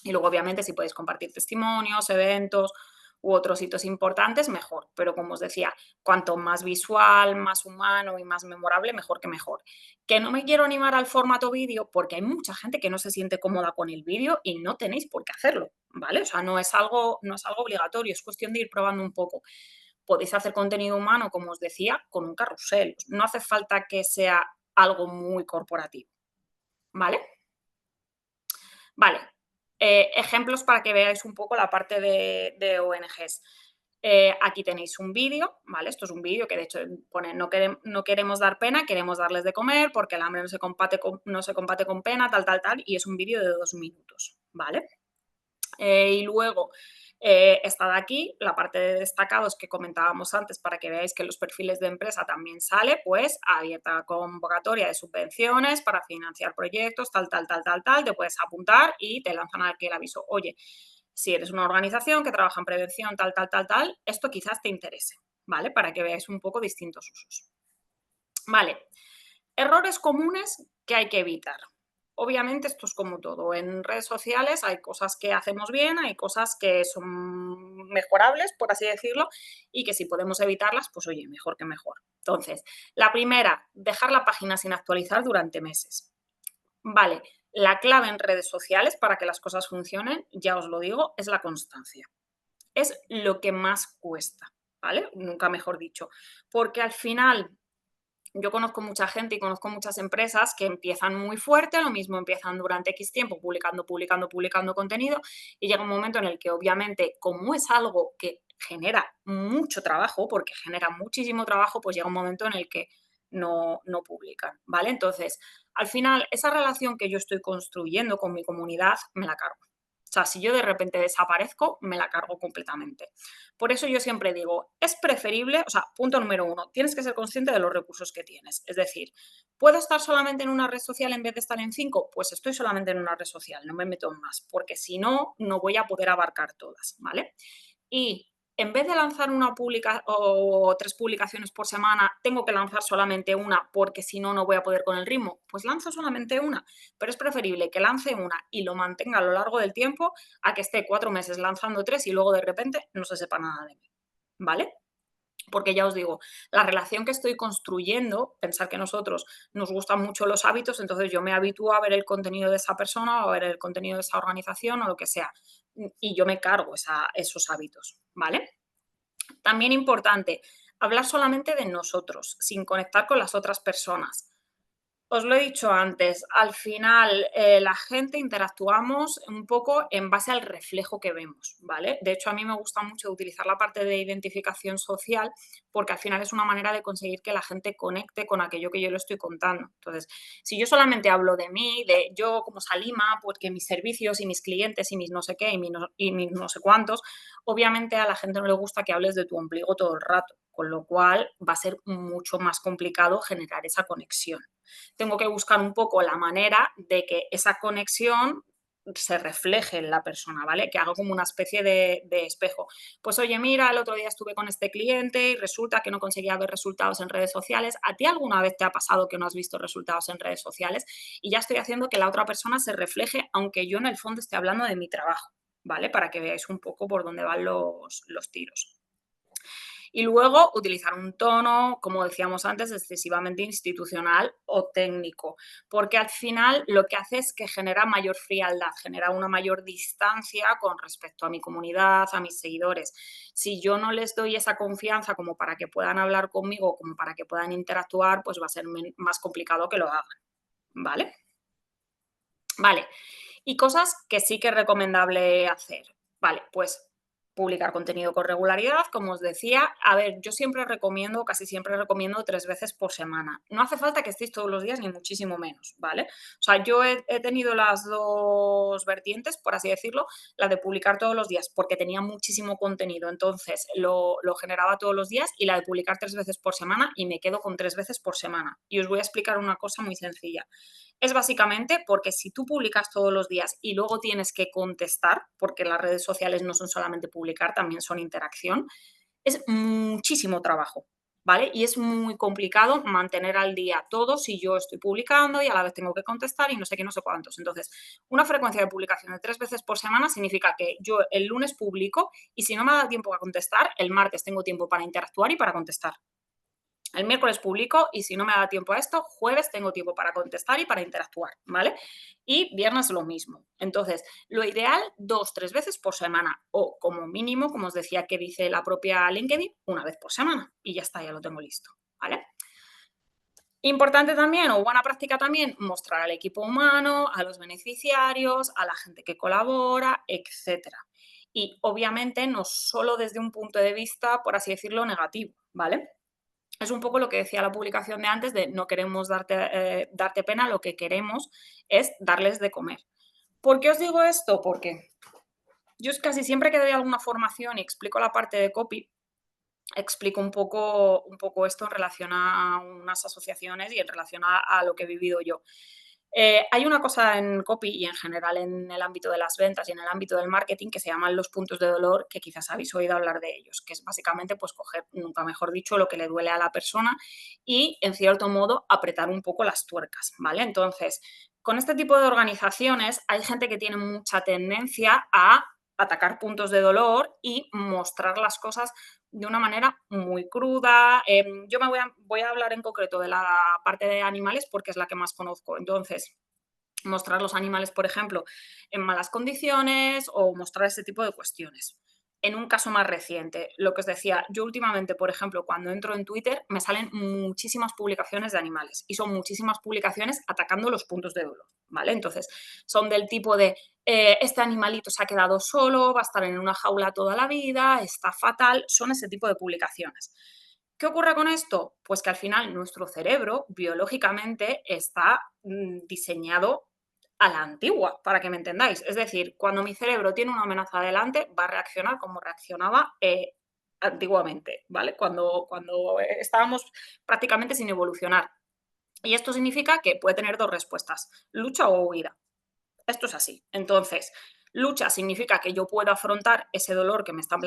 Y luego, obviamente, si podéis compartir testimonios, eventos u otros hitos importantes, mejor. Pero como os decía, cuanto más visual, más humano y más memorable, mejor que mejor. Que no me quiero animar al formato vídeo porque hay mucha gente que no se siente cómoda con el vídeo y no tenéis por qué hacerlo, ¿vale? O sea, no es algo obligatorio, es cuestión de ir probando un poco. Podéis hacer contenido humano, como os decía, con un carrusel. No hace falta que sea algo muy corporativo, ¿vale? Vale, ejemplos para que veáis un poco la parte de ONGs. Aquí tenéis un vídeo, ¿vale? Esto es un vídeo que de hecho pone no queremos dar pena, queremos darles de comer porque el hambre no se combate con pena, tal, y es un vídeo de 2 minutos, ¿vale? Y luego está de aquí la parte de destacados que comentábamos antes para que veáis que los perfiles de empresa también sale, pues abierta convocatoria de subvenciones para financiar proyectos, tal, te puedes apuntar y te lanzan aquí el aviso. Oye, si eres una organización que trabaja en prevención, tal, esto quizás te interese, ¿vale? Para que veáis un poco distintos usos. Vale, errores comunes que hay que evitar. Obviamente esto es como todo. En redes sociales hay cosas que hacemos bien, hay cosas que son mejorables, por así decirlo, y que si podemos evitarlas, pues oye, mejor que mejor. Entonces, la primera, dejar la página sin actualizar durante meses. Vale, la clave en redes sociales para que las cosas funcionen, ya os lo digo, es la constancia. Es lo que más cuesta, ¿vale? Nunca mejor dicho. Porque al final yo conozco mucha gente y conozco muchas empresas que empiezan muy fuerte, lo mismo empiezan durante X tiempo publicando contenido y llega un momento en el que obviamente como es algo que genera mucho trabajo, porque genera muchísimo trabajo, pues llega un momento en el que no publican, ¿vale? Entonces, al final, esa relación que yo estoy construyendo con mi comunidad, me la cargo. O sea, si yo de repente desaparezco, me la cargo completamente. Por eso yo siempre digo, es preferible, o sea, punto número 1, tienes que ser consciente de los recursos que tienes. Es decir, ¿puedo estar solamente en una red social en vez de estar en 5? Pues estoy solamente en una red social, no me meto en más, porque si no, no voy a poder abarcar todas, ¿vale? Y en vez de lanzar una o 3 publicaciones por semana, tengo que lanzar solamente una porque si no, no voy a poder con el ritmo. Pues lanzo solamente una, pero es preferible que lance una y lo mantenga a lo largo del tiempo a que esté 4 meses lanzando 3 y luego de repente no se sepa nada de mí, ¿vale? Porque ya os digo, la relación que estoy construyendo, pensar que nosotros nos gustan mucho los hábitos, entonces yo me habitúo a ver el contenido de esa persona o a ver el contenido de esa organización o lo que sea, y yo me cargo esos hábitos, ¿vale? También importante, hablar solamente de nosotros, sin conectar con las otras personas. Os lo he dicho antes, al final la gente interactuamos un poco en base al reflejo que vemos, ¿vale? De hecho, a mí me gusta mucho utilizar la parte de identificación social porque al final es una manera de conseguir que la gente conecte con aquello que yo le estoy contando. Entonces, si yo solamente hablo de mí, de yo como Salima, porque mis servicios y mis clientes y mis no sé qué y mis no sé cuántos, obviamente a la gente no le gusta que hables de tu ombligo todo el rato, con lo cual va a ser mucho más complicado generar esa conexión. Tengo que buscar un poco la manera de que esa conexión se refleje en la persona, ¿vale? Que haga como una especie de espejo. Pues oye, mira, el otro día estuve con este cliente y resulta que no conseguía ver resultados en redes sociales. ¿A ti alguna vez te ha pasado que no has visto resultados en redes sociales? Y ya estoy haciendo que la otra persona se refleje, aunque yo en el fondo esté hablando de mi trabajo, ¿vale? Para que veáis un poco por dónde van los tiros. Y luego utilizar un tono, como decíamos antes, excesivamente institucional o técnico, porque al final lo que hace es que genera mayor frialdad, genera una mayor distancia con respecto a mi comunidad, a mis seguidores. Si yo no les doy esa confianza como para que puedan hablar conmigo, como para que puedan interactuar, pues va a ser más complicado que lo hagan, ¿vale? Vale, y cosas que sí que es recomendable hacer. Vale, pues publicar contenido con regularidad, como os decía. A ver, yo siempre recomiendo, casi siempre recomiendo 3 veces por semana. No hace falta que estéis todos los días, ni muchísimo menos, ¿vale? O sea, yo he tenido las dos vertientes, por así decirlo, la de publicar todos los días, porque tenía muchísimo contenido, entonces lo generaba todos los días, y la de publicar 3 veces por semana, y me quedo con 3 veces por semana. Y os voy a explicar una cosa muy sencilla. Es básicamente porque si tú publicas todos los días y luego tienes que contestar, porque las redes sociales no son solamente publicar, también son interacción, es muchísimo trabajo, ¿vale? Y es muy complicado mantener al día todo si yo estoy publicando y a la vez tengo que contestar y no sé qué, no sé cuántos. Entonces, una frecuencia de publicación de 3 veces por semana significa que yo el lunes publico y si no me da tiempo a contestar, el martes tengo tiempo para interactuar y para contestar. El miércoles publico y si no me da tiempo a esto, jueves tengo tiempo para contestar y para interactuar, ¿vale? Y viernes lo mismo. Entonces, lo ideal, 2-3 veces por semana o como mínimo, como os decía que dice la propia LinkedIn, una vez por semana y ya está, ya lo tengo listo, ¿vale? Importante también, o buena práctica también, mostrar al equipo humano, a los beneficiarios, a la gente que colabora, etcétera. Y obviamente no solo desde un punto de vista, por así decirlo, negativo, ¿vale? Es un poco lo que decía la publicación de antes de no queremos darte pena, lo que queremos es darles de comer. ¿Por qué os digo esto? Porque yo casi siempre que doy alguna formación y explico la parte de copy, explico un poco esto en relación a unas asociaciones y en relación a lo que he vivido yo. Hay una cosa en copy y en general en el ámbito de las ventas y en el ámbito del marketing que se llaman los puntos de dolor, que quizás habéis oído hablar de ellos, que es básicamente pues coger, nunca mejor dicho, lo que le duele a la persona y en cierto modo apretar un poco las tuercas, ¿vale? Entonces, con este tipo de organizaciones hay gente que tiene mucha tendencia a atacar puntos de dolor y mostrar las cosas de una manera muy cruda. Yo voy a hablar en concreto de la parte de animales porque es la que más conozco. Entonces, mostrar los animales, por ejemplo, en malas condiciones o mostrar ese tipo de cuestiones. En un caso más reciente, lo que os decía, yo últimamente, por ejemplo, cuando entro en Twitter, me salen muchísimas publicaciones de animales y son muchísimas publicaciones atacando los puntos de dolor, ¿vale? Entonces, son del tipo de, este animalito se ha quedado solo, va a estar en una jaula toda la vida, está fatal, son ese tipo de publicaciones. ¿Qué ocurre con esto? Pues que al final nuestro cerebro biológicamente está diseñado a la antigua, para que me entendáis. Es decir, cuando mi cerebro tiene una amenaza delante, va a reaccionar como reaccionaba antiguamente, ¿vale? Cuando estábamos prácticamente sin evolucionar. Y esto significa que puede tener dos respuestas, lucha o huida. Esto es así. Entonces, lucha significa que yo puedo afrontar ese dolor que me están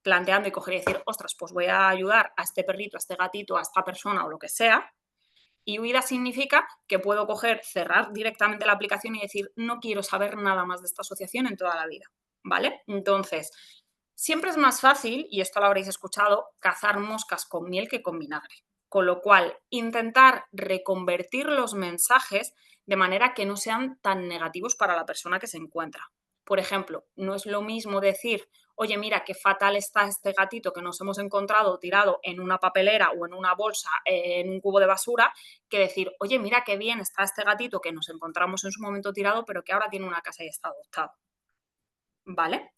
planteando y coger y decir, ostras, pues voy a ayudar a este perrito, a este gatito, a esta persona o lo que sea. Y huida significa que puedo coger, cerrar directamente la aplicación y decir, no quiero saber nada más de esta asociación en toda la vida, ¿vale? Entonces, siempre es más fácil, y esto lo habréis escuchado, cazar moscas con miel que con vinagre. Con lo cual, intentar reconvertir los mensajes de manera que no sean tan negativos para la persona que se encuentra. Por ejemplo, no es lo mismo decir, oye, mira, qué fatal está este gatito que nos hemos encontrado tirado en una papelera o en una bolsa, en un cubo de basura, que decir, oye, mira qué bien está este gatito que nos encontramos en su momento tirado, pero que ahora tiene una casa y está adoptado. ¿Vale?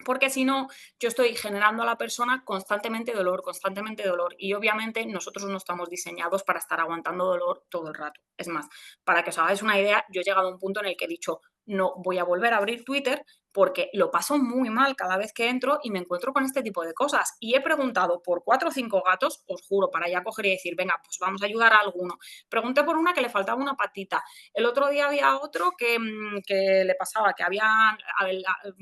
Porque si no, yo estoy generando a la persona constantemente dolor, y obviamente nosotros no estamos diseñados para estar aguantando dolor todo el rato. Es más, para que os hagáis una idea, yo he llegado a un punto en el que he dicho, no voy a volver a abrir Twitter porque lo paso muy mal cada vez que entro y me encuentro con este tipo de cosas. Y he preguntado por 4 o 5 gatos, os juro, para ya coger y decir, venga, pues vamos a ayudar a alguno. Pregunté por una que le faltaba una patita. El otro día había otro que le pasaba, que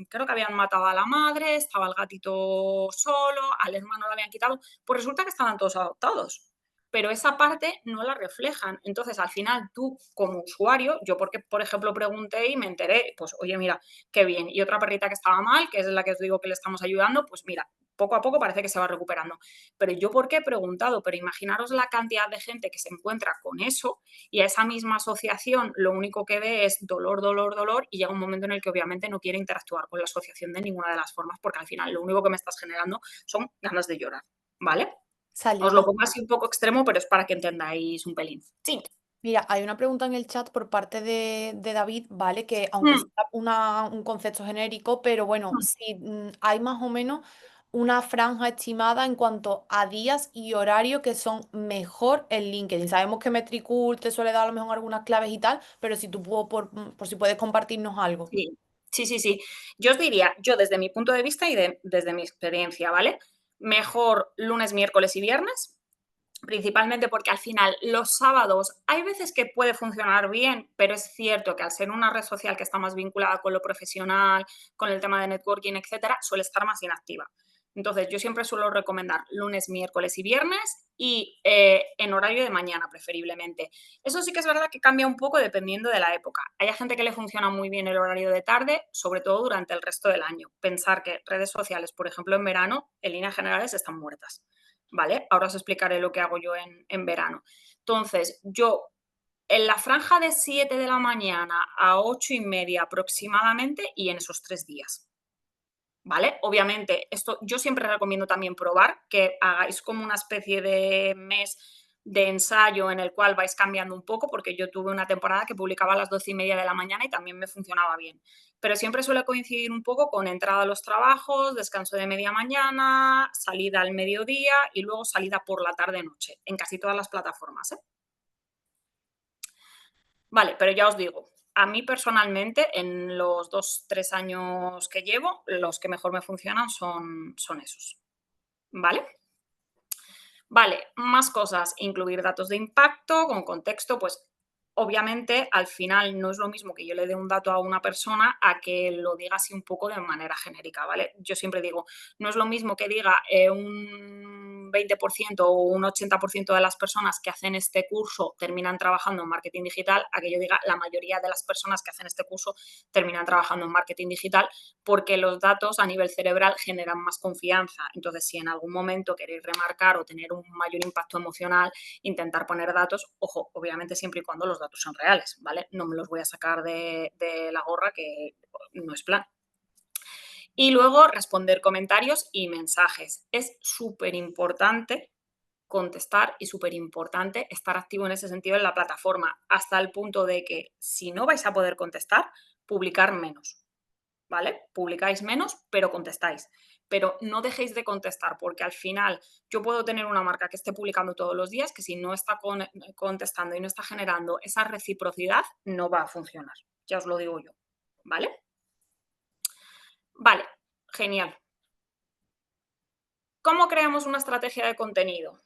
creo que habían matado a la madre, estaba el gatito solo, al hermano lo habían quitado, pues resulta que estaban todos adoptados. Pero esa parte no la reflejan. Entonces, al final, tú como usuario, yo porque, por ejemplo, pregunté y me enteré, pues, oye, mira, qué bien. Y otra perrita que estaba mal, que es la que os digo que le estamos ayudando, pues mira, poco a poco parece que se va recuperando. Pero yo porque he preguntado, pero imaginaros la cantidad de gente que se encuentra con eso y a esa misma asociación lo único que ve es dolor, dolor, dolor y llega un momento en el que obviamente no quiere interactuar con la asociación de ninguna de las formas porque al final lo único que me estás generando son ganas de llorar, ¿vale? Os lo Salima. pongo así un poco extremo, pero es para que entendáis un pelín. Sí. Mira, hay una pregunta en el chat por parte de David, ¿vale? Que aunque Mm, sea un concepto genérico, pero bueno, mm. si hay más o menos una franja estimada en cuanto a días y horario que son mejor en LinkedIn. Sabemos que Metricool te suele dar a lo mejor algunas claves y tal, pero si tú por si puedes compartirnos algo. Sí, sí, sí, sí. Yo os diría, yo desde mi punto de vista y desde mi experiencia, ¿vale? Mejor lunes, miércoles y viernes, principalmente porque al final los sábados hay veces que puede funcionar bien, pero es cierto que al ser una red social que está más vinculada con lo profesional, con el tema de networking, etcétera, suele estar más inactiva. Entonces, yo siempre suelo recomendar lunes, miércoles y viernes y en horario de mañana, preferiblemente. Eso sí que es verdad que cambia un poco dependiendo de la época. Hay gente que le funciona muy bien el horario de tarde, sobre todo durante el resto del año. Pensar que redes sociales, por ejemplo, en verano, en líneas generales están muertas, ¿vale? Ahora os explicaré lo que hago yo en verano. Entonces, yo en la franja de 7 de la mañana a 8:30 aproximadamente y en esos 3 días. ¿Vale? Obviamente, esto yo siempre recomiendo también probar, que hagáis como una especie de mes de ensayo en el cual vais cambiando un poco, porque yo tuve una temporada que publicaba a las 12:30 de la mañana y también me funcionaba bien. Pero siempre suele coincidir un poco con entrada a los trabajos, descanso de media mañana, salida al mediodía y luego salida por la tarde-noche, en casi todas las plataformas, ¿eh? Vale, pero ya os digo, a mí personalmente, en los 2-3 años que llevo, los que mejor me funcionan son esos, ¿vale? Vale, más cosas, incluir datos de impacto con contexto, pues obviamente al final no es lo mismo que yo le dé un dato a una persona a que lo diga así un poco de manera genérica, ¿vale? Yo siempre digo, no es lo mismo que diga un 20% o un 80% de las personas que hacen este curso terminan trabajando en marketing digital, a que yo diga la mayoría de las personas que hacen este curso terminan trabajando en marketing digital, porque los datos a nivel cerebral generan más confianza. Entonces, si en algún momento queréis remarcar o tener un mayor impacto emocional, intentar poner datos, ojo, obviamente siempre y cuando los datos son reales, ¿vale? No me los voy a sacar de la gorra, que no es plan. Y luego responder comentarios y mensajes. Es súper importante contestar y súper importante estar activo en ese sentido en la plataforma, hasta el punto de que si no vais a poder contestar, publicar menos, ¿vale? Publicáis menos, pero contestáis. Pero no dejéis de contestar, porque al final yo puedo tener una marca que esté publicando todos los días, que si no está contestando y no está generando esa reciprocidad, no va a funcionar. Ya os lo digo yo, ¿vale? Vale, genial. ¿Cómo creamos una estrategia de contenido?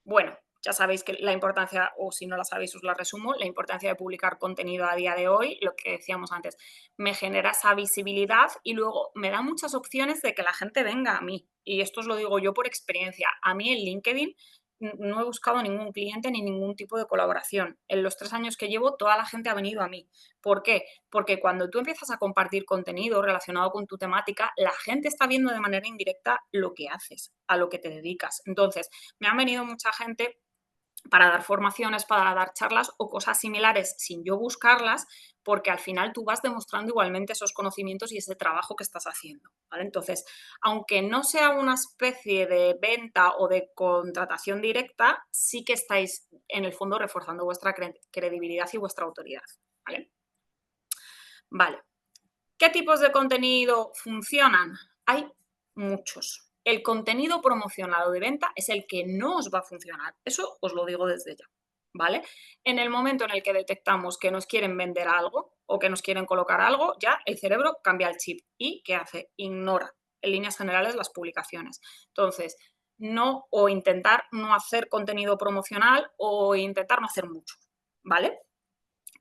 Bueno, ya sabéis que la importancia, o si no la sabéis os la resumo, la importancia de publicar contenido a día de hoy, lo que decíamos antes, me genera esa visibilidad y luego me da muchas opciones de que la gente venga a mí. Y esto os lo digo yo por experiencia. A mí en LinkedIn no he buscado ningún cliente ni ningún tipo de colaboración. En los 3 años que llevo, toda la gente ha venido a mí. ¿Por qué? Porque cuando tú empiezas a compartir contenido relacionado con tu temática, la gente está viendo de manera indirecta lo que haces, a lo que te dedicas. Entonces, me han venido mucha gente para dar formaciones, para dar charlas o cosas similares sin yo buscarlas, porque al final tú vas demostrando igualmente esos conocimientos y ese trabajo que estás haciendo, ¿vale? Entonces, aunque no sea una especie de venta o de contratación directa, sí que estáis en el fondo reforzando vuestra credibilidad y vuestra autoridad, ¿vale? Vale. ¿Qué tipos de contenido funcionan? Hay muchos. El contenido promocionado de venta es el que no os va a funcionar. Eso os lo digo desde ya, ¿vale? En el momento en el que detectamos que nos quieren vender algo o que nos quieren colocar algo, ya el cerebro cambia el chip. ¿Y qué hace? Ignora, en líneas generales, las publicaciones. Entonces, no, o intentar no hacer contenido promocional o intentar no hacer mucho, ¿vale?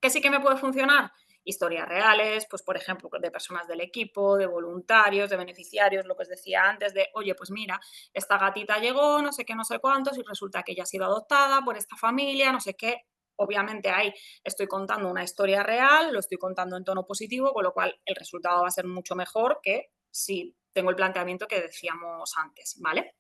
¿Qué sí que me puede funcionar? Historias reales, pues por ejemplo, de personas del equipo, de voluntarios, de beneficiarios, lo que os decía antes de, oye, pues mira, esta gatita llegó, no sé qué, no sé cuántos, y resulta que ella ha sido adoptada por esta familia, no sé qué. Obviamente ahí estoy contando una historia real, lo estoy contando en tono positivo, con lo cual el resultado va a ser mucho mejor que si tengo el planteamiento que decíamos antes, ¿vale?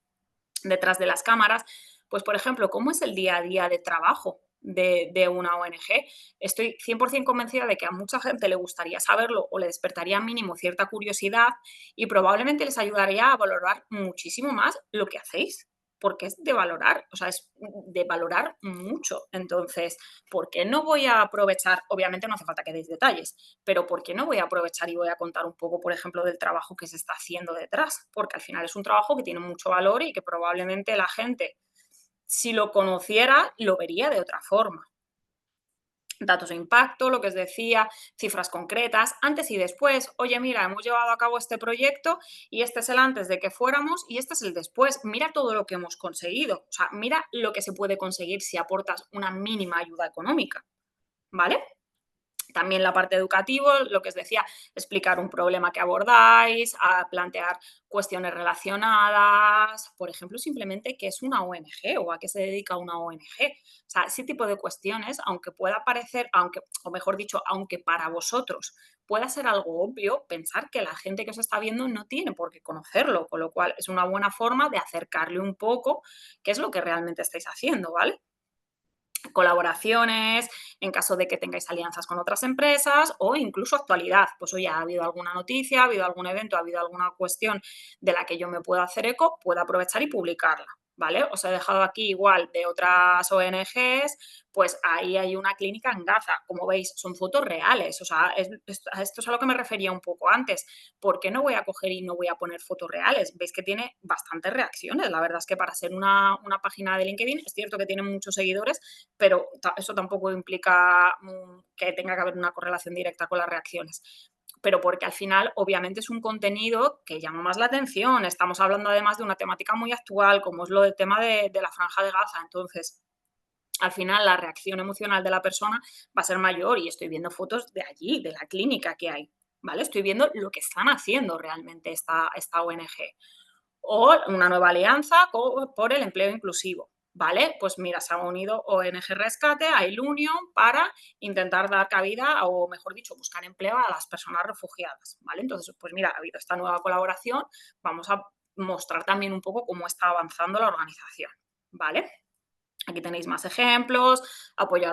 Detrás de las cámaras, pues por ejemplo, ¿cómo es el día a día de trabajo de una ONG? Estoy 100% convencida de que a mucha gente le gustaría saberlo o le despertaría mínimo cierta curiosidad y probablemente les ayudaría a valorar muchísimo más lo que hacéis, porque es de valorar, o sea, es de valorar mucho. Entonces, ¿por qué no voy a aprovechar? Obviamente no hace falta que deis detalles, pero ¿por qué no voy a aprovechar y voy a contar un poco, por ejemplo, del trabajo que se está haciendo detrás? Porque al final es un trabajo que tiene mucho valor y que probablemente la gente, si lo conociera, lo vería de otra forma. Datos de impacto, lo que os decía, cifras concretas, antes y después. Oye, mira, hemos llevado a cabo este proyecto y este es el antes de que fuéramos y este es el después. Mira todo lo que hemos conseguido. O sea, mira lo que se puede conseguir si aportas una mínima ayuda económica, ¿vale? También la parte educativa, lo que os decía, explicar un problema que abordáis, a plantear cuestiones relacionadas, por ejemplo, simplemente qué es una ONG o a qué se dedica una ONG. O sea, ese tipo de cuestiones, aunque pueda parecer, o mejor dicho, aunque para vosotros pueda ser algo obvio, pensar que la gente que os está viendo no tiene por qué conocerlo, con lo cual es una buena forma de acercarle un poco qué es lo que realmente estáis haciendo, ¿vale? Colaboraciones, en caso de que tengáis alianzas con otras empresas o incluso actualidad. Pues oye, ha habido alguna noticia, ha habido algún evento, ha habido alguna cuestión de la que yo me puedo hacer eco, puedo aprovechar y publicarla, ¿vale? Os he dejado aquí igual de otras ONGs, pues ahí hay una clínica en Gaza. Como veis, son fotos reales. O sea, esto es a lo que me refería un poco antes. ¿Por qué no voy a coger y no voy a poner fotos reales? Veis que tiene bastantes reacciones. La verdad es que para ser una página de LinkedIn, es cierto que tiene muchos seguidores, pero eso tampoco implica que tenga que haber una correlación directa con las reacciones. Pero porque al final, obviamente, es un contenido que llama más la atención. Estamos hablando además de una temática muy actual, como es lo del tema de la Franja de Gaza. Entonces, al final, la reacción emocional de la persona va a ser mayor y estoy viendo fotos de allí, de la clínica que hay, ¿vale? Estoy viendo lo que están haciendo realmente esta ONG. O una nueva alianza por el empleo inclusivo, ¿vale? Pues mira, se ha unido ONG Rescate a Ilunion para intentar dar cabida, o mejor dicho, buscar empleo a las personas refugiadas, ¿vale? Entonces, pues mira, ha habido esta nueva colaboración, vamos a mostrar también un poco cómo está avanzando la organización, ¿vale? Aquí tenéis más ejemplos, apoyo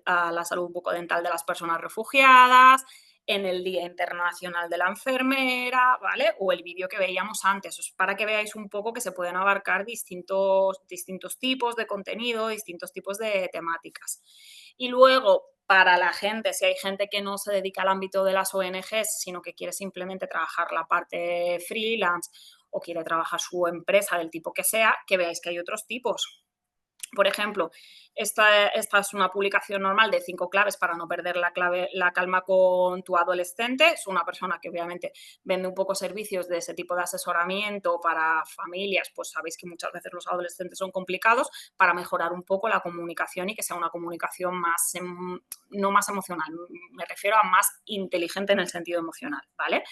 a la salud bucodental de las personas refugiadas, en el Día Internacional de la Enfermera, ¿vale? O el vídeo que veíamos antes, para que veáis un poco que se pueden abarcar distintos tipos de contenido, distintos tipos de temáticas. Y luego, para la gente, si hay gente que no se dedica al ámbito de las ONGs, sino que quiere simplemente trabajar la parte freelance o quiere trabajar su empresa del tipo que sea, que veáis que hay otros tipos. Por ejemplo, esta es una publicación normal de 5 claves para no perder la calma con tu adolescente. Es una persona que obviamente vende un poco servicios de ese tipo de asesoramiento para familias, pues sabéis que muchas veces los adolescentes son complicados, para mejorar un poco la comunicación y que sea una comunicación más, no más emocional, me refiero a más inteligente en el sentido emocional, ¿vale?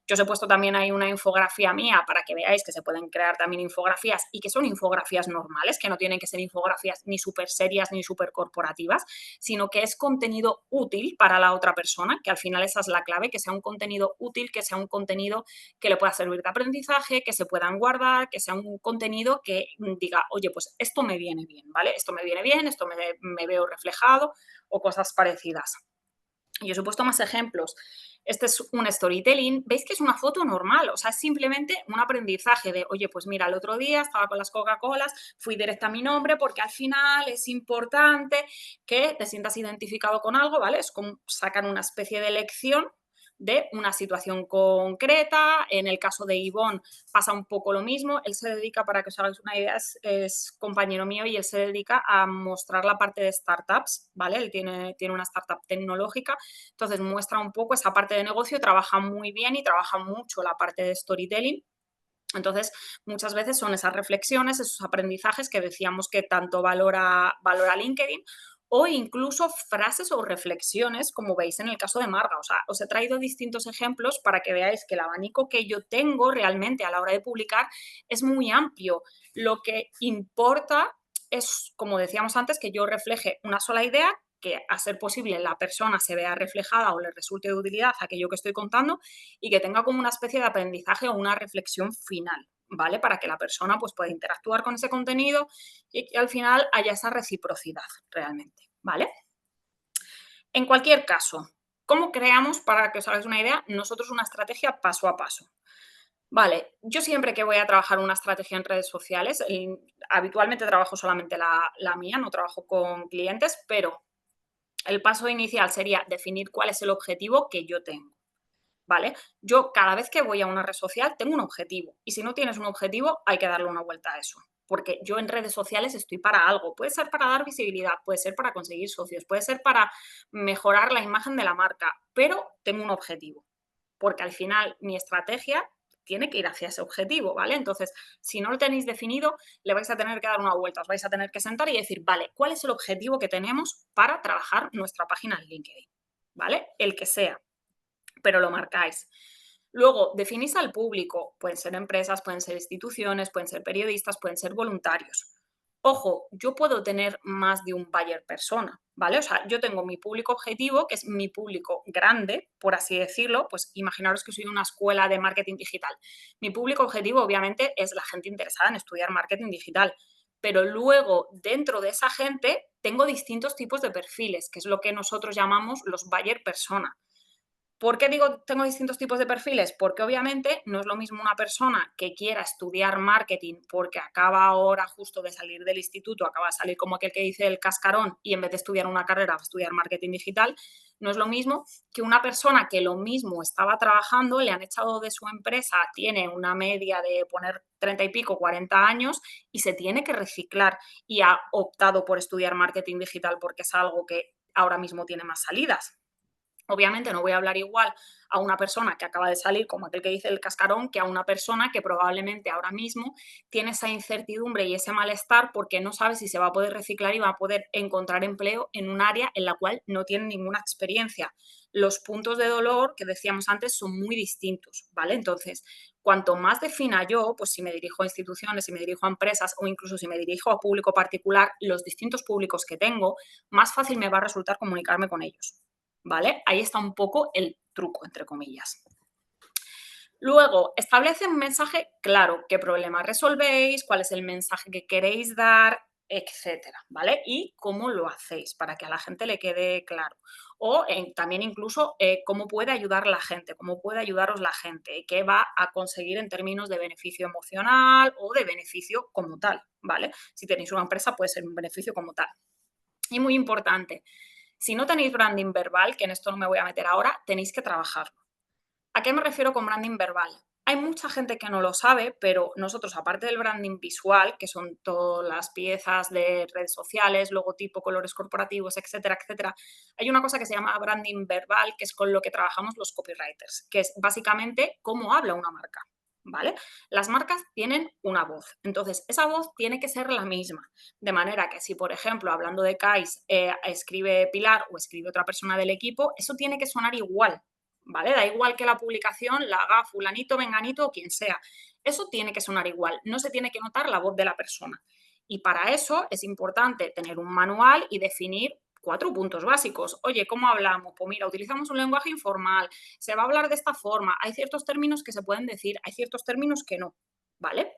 Yo os he puesto también ahí una infografía mía para que veáis que se pueden crear también infografías y que son infografías normales, que no tienen que ser infografías ni súper serias ni súper corporativas, sino que es contenido útil para la otra persona, que al final esa es la clave, que sea un contenido útil, que sea un contenido que le pueda servir de aprendizaje, que se puedan guardar, que sea un contenido que diga, oye, pues esto me viene bien, ¿vale? Esto me viene bien, esto me veo reflejado o cosas parecidas. Y os he puesto más ejemplos. Este es un storytelling. ¿Veis que es una foto normal? O sea, es simplemente un aprendizaje de, oye, pues mira, el otro día estaba con las Coca-Colas, fui directa a mi nombre porque al final es importante que te sientas identificado con algo, ¿vale? Es como sacan una especie de lección de una situación concreta. En el caso de Ivonne pasa un poco lo mismo. Él se dedica, para que os hagáis una idea, es compañero mío y él se dedica a mostrar la parte de startups, ¿vale? Él tiene una startup tecnológica, entonces muestra un poco esa parte de negocio, trabaja muy bien y trabaja mucho la parte de storytelling. Entonces, muchas veces son esas reflexiones, esos aprendizajes que decíamos que tanto valora LinkedIn, o incluso frases o reflexiones, como veis en el caso de Marga. O sea, os he traído distintos ejemplos para que veáis que el abanico que yo tengo realmente a la hora de publicar es muy amplio. Lo que importa es, como decíamos antes, que yo refleje una sola idea, que a ser posible la persona se vea reflejada o le resulte de utilidad aquello que estoy contando y que tenga como una especie de aprendizaje o una reflexión final, ¿vale? Para que la persona pues, pueda interactuar con ese contenido y que al final haya esa reciprocidad realmente, ¿vale? En cualquier caso, ¿cómo creamos, para que os hagáis una idea, nosotros una estrategia paso a paso? Vale, yo siempre que voy a trabajar una estrategia en redes sociales, habitualmente trabajo solamente la mía, no trabajo con clientes, pero el paso inicial sería definir cuál es el objetivo que yo tengo, ¿vale? Yo cada vez que voy a una red social tengo un objetivo y si no tienes un objetivo hay que darle una vuelta a eso, porque yo en redes sociales estoy para algo, puede ser para dar visibilidad, puede ser para conseguir socios, puede ser para mejorar la imagen de la marca, pero tengo un objetivo, porque al final mi estrategia tiene que ir hacia ese objetivo, ¿vale? Entonces, si no lo tenéis definido, le vais a tener que dar una vuelta, os vais a tener que sentar y decir, vale, ¿cuál es el objetivo que tenemos para trabajar nuestra página en LinkedIn? ¿vale? El que sea, pero lo marcáis. Luego, definís al público. Pueden ser empresas, pueden ser instituciones, pueden ser periodistas, pueden ser voluntarios. Ojo, yo puedo tener más de un buyer persona, ¿vale? O sea, yo tengo mi público objetivo, que es mi público grande, por así decirlo. Pues imaginaros que soy una escuela de marketing digital. Mi público objetivo, obviamente, es la gente interesada en estudiar marketing digital. Pero luego, dentro de esa gente, tengo distintos tipos de perfiles, que es lo que nosotros llamamos los buyer persona. ¿Por qué digo tengo distintos tipos de perfiles? Porque obviamente no es lo mismo una persona que quiera estudiar marketing porque acaba ahora justo de salir del instituto, acaba de salir como aquel que dice el cascarón y en vez de estudiar una carrera va a estudiar marketing digital. No es lo mismo que una persona que lo mismo estaba trabajando, le han echado de su empresa, tiene una media de poner 30 y pico, 40 años y se tiene que reciclar y ha optado por estudiar marketing digital porque es algo que ahora mismo tiene más salidas. Obviamente no voy a hablar igual a una persona que acaba de salir, como aquel que dice el cascarón, que a una persona que probablemente ahora mismo tiene esa incertidumbre y ese malestar porque no sabe si se va a poder reciclar y va a poder encontrar empleo en un área en la cual no tiene ninguna experiencia. Los puntos de dolor que decíamos antes son muy distintos, ¿vale? Entonces, cuanto más defina yo, pues si me dirijo a instituciones, si me dirijo a empresas o incluso si me dirijo a público particular, los distintos públicos que tengo, más fácil me va a resultar comunicarme con ellos. ¿Vale? Ahí está un poco el truco, entre comillas. Luego, establece un mensaje claro, qué problema resolvéis, cuál es el mensaje que queréis dar, etcétera, ¿vale? Y cómo lo hacéis para que a la gente le quede claro. O también incluso cómo puede ayudar la gente, cómo puede ayudaros la gente, qué va a conseguir en términos de beneficio emocional o de beneficio como tal, ¿vale? Si tenéis una empresa puede ser un beneficio como tal. Y muy importante, si no tenéis branding verbal, que en esto no me voy a meter ahora, tenéis que trabajarlo. ¿A qué me refiero con branding verbal? Hay mucha gente que no lo sabe, pero nosotros, aparte del branding visual, que son todas las piezas de redes sociales, logotipo, colores corporativos, etcétera, etcétera, hay una cosa que se llama branding verbal, que es con lo que trabajamos los copywriters, que es básicamente cómo habla una marca. ¿Vale? Las marcas tienen una voz, entonces esa voz tiene que ser la misma, de manera que si, por ejemplo, hablando de Kais, escribe Pilar o escribe otra persona del equipo, eso tiene que sonar igual, ¿vale? Da igual que la publicación la haga fulanito, venganito o quien sea, eso tiene que sonar igual, no se tiene que notar la voz de la persona. Y para eso es importante tener un manual y definir 4 puntos básicos. Oye, ¿cómo hablamos? Pues mira, utilizamos un lenguaje informal, se va a hablar de esta forma, hay ciertos términos que se pueden decir, hay ciertos términos que no, ¿vale?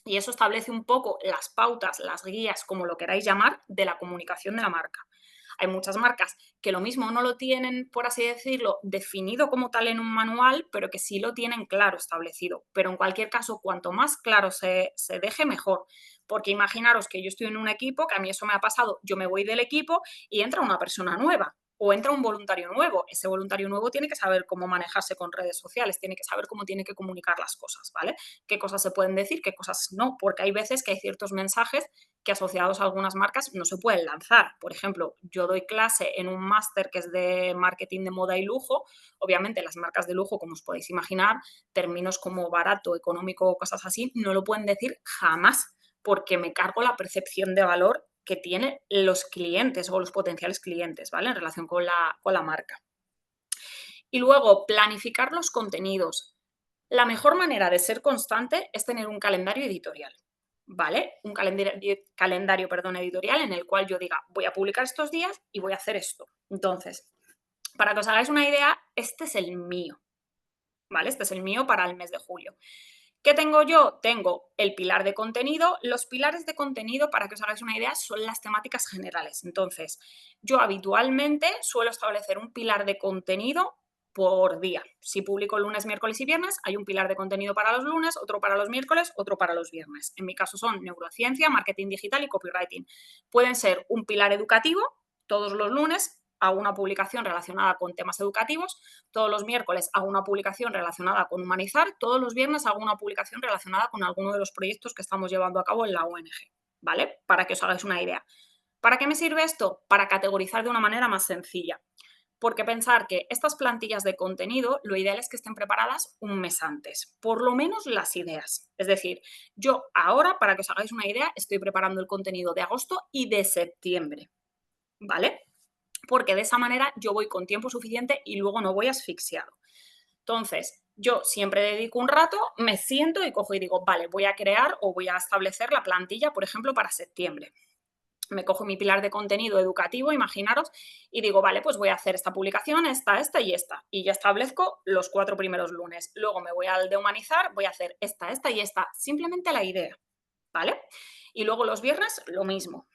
Y eso establece un poco las pautas, las guías, como lo queráis llamar, de la comunicación de la marca. Hay muchas marcas que lo mismo no lo tienen, por así decirlo, definido como tal en un manual, pero que sí lo tienen claro establecido. Pero en cualquier caso, cuanto más claro se deje, mejor. Porque imaginaros que yo estoy en un equipo, que a mí eso me ha pasado, yo me voy del equipo y entra una persona nueva o entra un voluntario nuevo. Ese voluntario nuevo tiene que saber cómo manejarse con redes sociales, tiene que saber cómo tiene que comunicar las cosas, ¿vale? Qué cosas se pueden decir, qué cosas no, porque hay veces que hay ciertos mensajes que asociados a algunas marcas no se pueden lanzar. Por ejemplo, yo doy clase en un máster que es de marketing de moda y lujo. Obviamente las marcas de lujo, como os podéis imaginar, términos como barato, económico o cosas así, no lo pueden decir jamás, porque me cargo la percepción de valor que tienen los clientes o los potenciales clientes, ¿vale? En relación con la marca. Y luego, planificar los contenidos. La mejor manera de ser constante es tener un calendario editorial, ¿vale? Un calendario, editorial en el cual yo diga, voy a publicar estos días y voy a hacer esto. Entonces, para que os hagáis una idea, este es el mío, ¿vale? Este es el mío para el mes de julio. ¿Qué tengo yo? Tengo el pilar de contenido. Los pilares de contenido, para que os hagáis una idea, son las temáticas generales. Entonces, yo habitualmente suelo establecer un pilar de contenido por día. Si publico lunes, miércoles y viernes, hay un pilar de contenido para los lunes, otro para los miércoles, otro para los viernes. En mi caso son neurociencia, marketing digital y copywriting. Pueden ser un pilar educativo todos los lunes, hago una publicación relacionada con temas educativos, todos los miércoles hago una publicación relacionada con humanizar, todos los viernes hago una publicación relacionada con alguno de los proyectos que estamos llevando a cabo en la ONG, ¿vale? Para que os hagáis una idea. ¿Para qué me sirve esto? Para categorizar de una manera más sencilla. Porque pensar que estas plantillas de contenido, lo ideal es que estén preparadas un mes antes, por lo menos las ideas. Es decir, yo ahora, para que os hagáis una idea, estoy preparando el contenido de agosto y de septiembre, ¿vale? porque de esa manera yo voy con tiempo suficiente y luego no voy asfixiado. Entonces, yo siempre dedico un rato, me siento y cojo y digo, vale, voy a crear o voy a establecer la plantilla, por ejemplo, para septiembre. Me cojo mi pilar de contenido educativo, imaginaros, y digo, vale, pues voy a hacer esta publicación, esta y esta. Y ya establezco los 4 primeros lunes. Luego me voy al de humanizar, voy a hacer esta y esta. Simplemente la idea, ¿vale? Y luego los viernes lo mismo.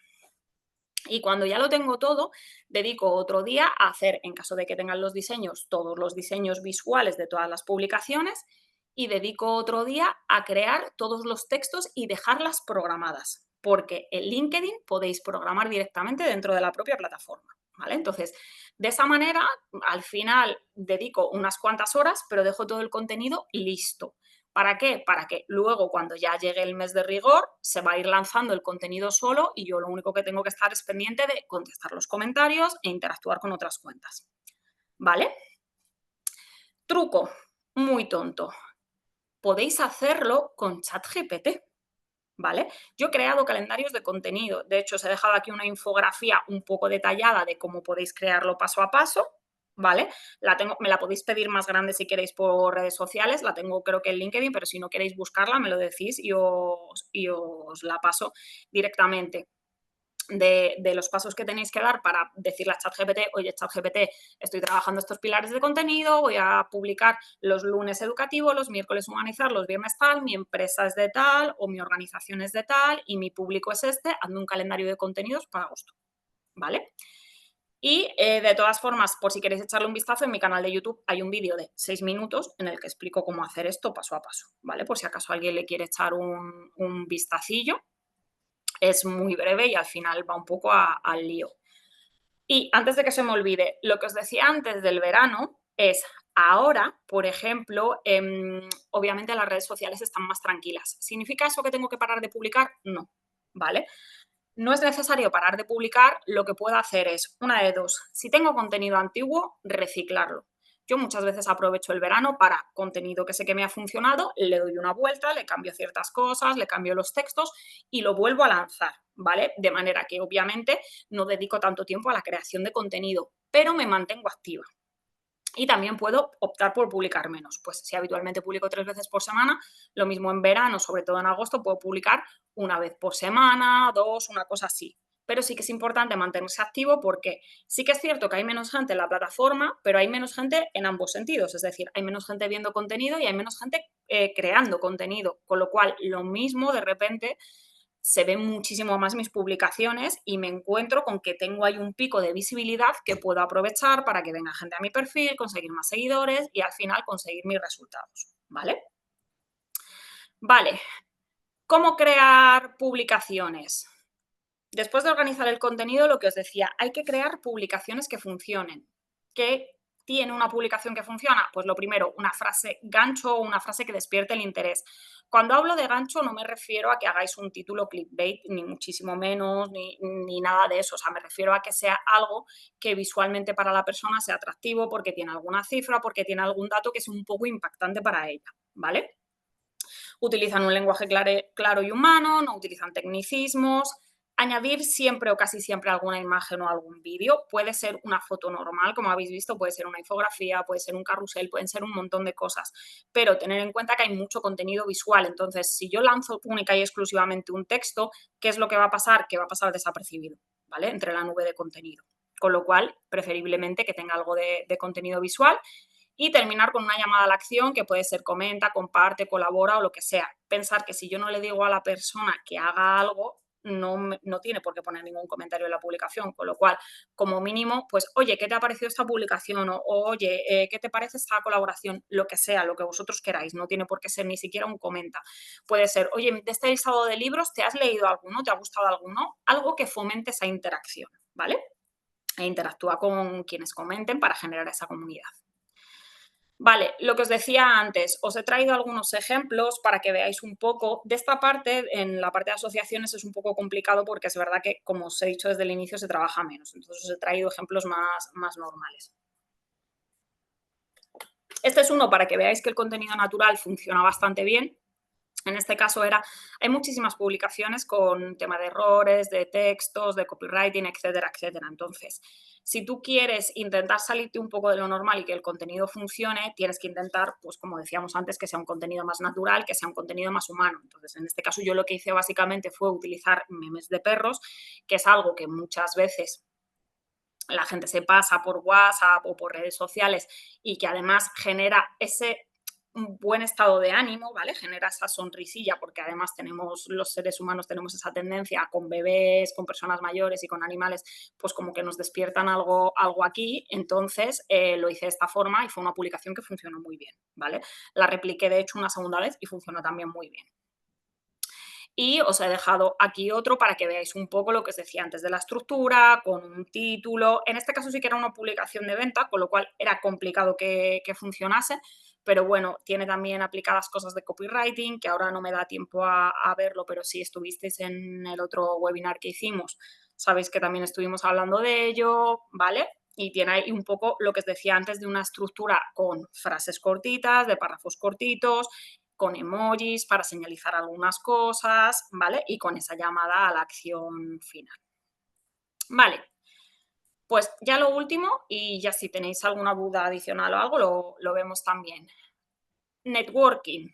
Y cuando ya lo tengo todo, dedico otro día a hacer, en caso de que tengan los diseños, todos los diseños visuales de todas las publicaciones, y dedico otro día a crear todos los textos y dejarlas programadas, porque en LinkedIn podéis programar directamente dentro de la propia plataforma, ¿vale? Entonces, de esa manera, al final dedico unas cuantas horas, pero dejo todo el contenido listo. ¿Para qué? Para que luego, cuando ya llegue el mes de rigor, se va a ir lanzando el contenido solo y yo lo único que tengo que estar es pendiente de contestar los comentarios e interactuar con otras cuentas. ¿Vale? Truco, muy tonto. Podéis hacerlo con ChatGPT. ¿Vale? Yo he creado calendarios de contenido. De hecho, os he dejado aquí una infografía un poco detallada de cómo podéis crearlo paso a paso. ¿Vale? Me la podéis pedir más grande si queréis por redes sociales, la tengo creo que en LinkedIn, pero si no queréis buscarla me lo decís y os la paso directamente. De los pasos que tenéis que dar para decirle a ChatGPT, oye, ChatGPT, estoy trabajando estos pilares de contenido, voy a publicar los lunes educativo, los miércoles humanizar, los viernes tal, mi empresa es de tal o mi organización es de tal y mi público es este, hazme un calendario de contenidos para agosto, ¿vale? Y de todas formas, por si queréis echarle un vistazo, en mi canal de YouTube hay un vídeo de 6 minutos en el que explico cómo hacer esto paso a paso, ¿vale? Por si acaso alguien le quiere echar un vistacillo. Es muy breve y al final va un poco al lío. Y antes de que se me olvide, lo que os decía antes del verano es ahora, por ejemplo, obviamente las redes sociales están más tranquilas. ¿Significa eso que tengo que parar de publicar? No, ¿vale? No es necesario parar de publicar, lo que puedo hacer es una de dos. Si tengo contenido antiguo, reciclarlo. Yo muchas veces aprovecho el verano para contenido que sé que me ha funcionado, le doy una vuelta, le cambio ciertas cosas, le cambio los textos y lo vuelvo a lanzar, ¿vale? De manera que obviamente no dedico tanto tiempo a la creación de contenido, pero me mantengo activa. Y también puedo optar por publicar menos. Pues si habitualmente publico 3 veces por semana, lo mismo en verano, sobre todo en agosto, puedo publicar una vez por semana, 2, una cosa así. Pero sí que es importante mantenerse activo porque sí que es cierto que hay menos gente en la plataforma, pero hay menos gente en ambos sentidos. Es decir, hay menos gente viendo contenido y hay menos gente creando contenido. Con lo cual, lo mismo de repente se ven muchísimo más mis publicaciones y me encuentro con que tengo ahí un pico de visibilidad que puedo aprovechar para que venga gente a mi perfil, conseguir más seguidores y al final conseguir mis resultados, ¿vale? Vale, ¿cómo crear publicaciones? Después de organizar el contenido, lo que os decía, hay que crear publicaciones que funcionen. ¿Qué tiene una publicación que funciona? Pues lo primero, una frase gancho o una frase que despierte el interés. Cuando hablo de gancho no me refiero a que hagáis un título clickbait, ni muchísimo menos, ni nada de eso. O sea, me refiero a que sea algo que visualmente para la persona sea atractivo porque tiene alguna cifra, porque tiene algún dato que es un poco impactante para ella, ¿vale? Utilizan un lenguaje claro y humano, no utilizan tecnicismos. Añadir siempre o casi siempre alguna imagen o algún vídeo. Puede ser una foto normal, como habéis visto, puede ser una infografía, puede ser un carrusel, pueden ser un montón de cosas. Pero tener en cuenta que hay mucho contenido visual. Entonces, si yo lanzo única y exclusivamente un texto, ¿qué es lo que va a pasar? Que va a pasar desapercibido, ¿vale? Entre la nube de contenido. Con lo cual, preferiblemente que tenga algo de contenido visual. Y terminar con una llamada a la acción que puede ser comenta, comparte, colabora o lo que sea. Pensar que si yo no le digo a la persona que haga algo, no tiene por qué poner ningún comentario en la publicación, con lo cual, como mínimo, pues, oye, ¿qué te ha parecido esta publicación? O oye, ¿qué te parece esta colaboración? Lo que sea, lo que vosotros queráis, no tiene por qué ser ni siquiera un comenta. Puede ser, oye, de este listado de libros, ¿te has leído alguno? ¿Te ha gustado alguno? Algo que fomente esa interacción, ¿vale? E interactúa con quienes comenten para generar esa comunidad. Vale, lo que os decía antes, os he traído algunos ejemplos para que veáis un poco. De esta parte, en la parte de asociaciones es un poco complicado porque es verdad que, como os he dicho desde el inicio, se trabaja menos. Entonces os he traído ejemplos más normales. Este es uno para que veáis que el contenido natural funciona bastante bien. En este caso hay muchísimas publicaciones con tema de errores, de textos, de copywriting, etcétera, etcétera. Entonces, si tú quieres intentar salirte un poco de lo normal y que el contenido funcione, tienes que intentar, pues como decíamos antes, que sea un contenido más natural, que sea un contenido más humano. Entonces, en este caso yo lo que hice básicamente fue utilizar memes de perros, que es algo que muchas veces la gente se pasa por WhatsApp o por redes sociales y que además genera ese buen estado de ánimo, ¿vale? Genera esa sonrisilla porque además los seres humanos tenemos esa tendencia con bebés, con personas mayores y con animales, pues como que nos despiertan algo aquí. Entonces lo hice de esta forma y fue una publicación que funcionó muy bien, ¿vale? La repliqué de hecho una segunda vez y funcionó también muy bien. Y os he dejado aquí otro para que veáis un poco lo que os decía antes de la estructura, con un título. En este caso sí que era una publicación de venta, con lo cual era complicado que funcionase, pero bueno, tiene también aplicadas cosas de copywriting, que ahora no me da tiempo a verlo, pero si estuvisteis en el otro webinar que hicimos, sabéis que también estuvimos hablando de ello, ¿vale? Y tiene ahí un poco lo que os decía antes de una estructura con frases cortitas, de párrafos cortitos, con emojis para señalizar algunas cosas, ¿vale? Y con esa llamada a la acción final. Vale, pues ya lo último, y ya si tenéis alguna duda adicional o algo, lo vemos también. Networking.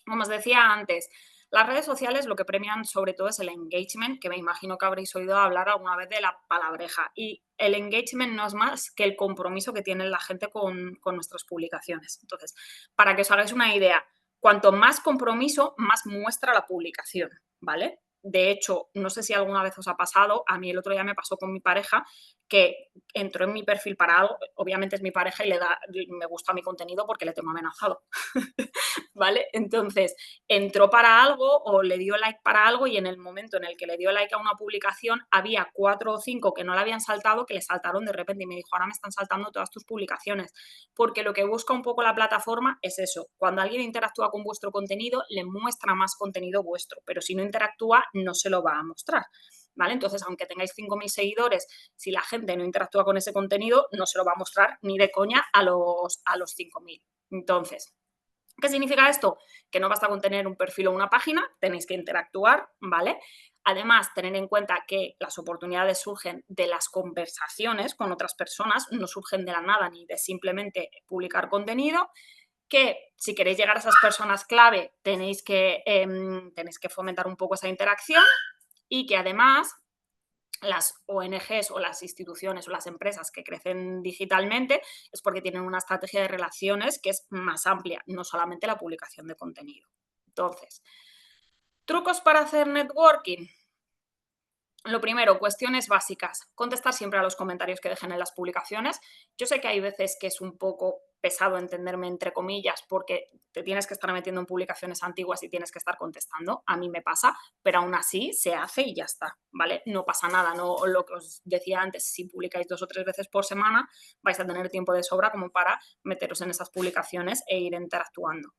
Como os decía antes, las redes sociales lo que premian sobre todo es el engagement, que me imagino que habréis oído hablar alguna vez de la palabreja. Y el engagement no es más que el compromiso que tiene la gente con nuestras publicaciones. Entonces, para que os hagáis una idea, cuanto más compromiso, más muestra la publicación, ¿vale? De hecho, no sé si alguna vez os ha pasado, a mí el otro día me pasó con mi pareja, que entró en mi perfil para algo, obviamente es mi pareja y me gusta mi contenido porque le tengo amenazado, ¿vale? Entonces, entró para algo o le dio like para algo y en el momento en el que le dio like a una publicación había 4 o 5 que no le habían saltado, que le saltaron de repente y me dijo, ahora me están saltando todas tus publicaciones, porque lo que busca un poco la plataforma es eso, cuando alguien interactúa con vuestro contenido, le muestra más contenido vuestro, pero si no interactúa, no se lo va a mostrar. ¿Vale? Entonces, aunque tengáis 5.000 seguidores, si la gente no interactúa con ese contenido, no se lo va a mostrar ni de coña a los 5.000. Entonces, ¿qué significa esto? Que no basta con tener un perfil o una página, tenéis que interactuar, ¿vale? Además, tener en cuenta que las oportunidades surgen de las conversaciones con otras personas, no surgen de la nada ni de simplemente publicar contenido, que si queréis llegar a esas personas clave tenéis que fomentar un poco esa interacción y que además las ONGs o las instituciones o las empresas que crecen digitalmente es porque tienen una estrategia de relaciones que es más amplia, no solamente la publicación de contenido. Entonces, trucos para hacer networking. Lo primero, cuestiones básicas. Contestar siempre a los comentarios que dejen en las publicaciones. Yo sé que hay veces que es un poco pesado entenderme entre comillas porque te tienes que estar metiendo en publicaciones antiguas y tienes que estar contestando. A mí me pasa, pero aún así se hace y ya está, ¿vale? No pasa nada, no lo que os decía antes, si publicáis 2 o 3 veces por semana vais a tener tiempo de sobra como para meteros en esas publicaciones e ir interactuando.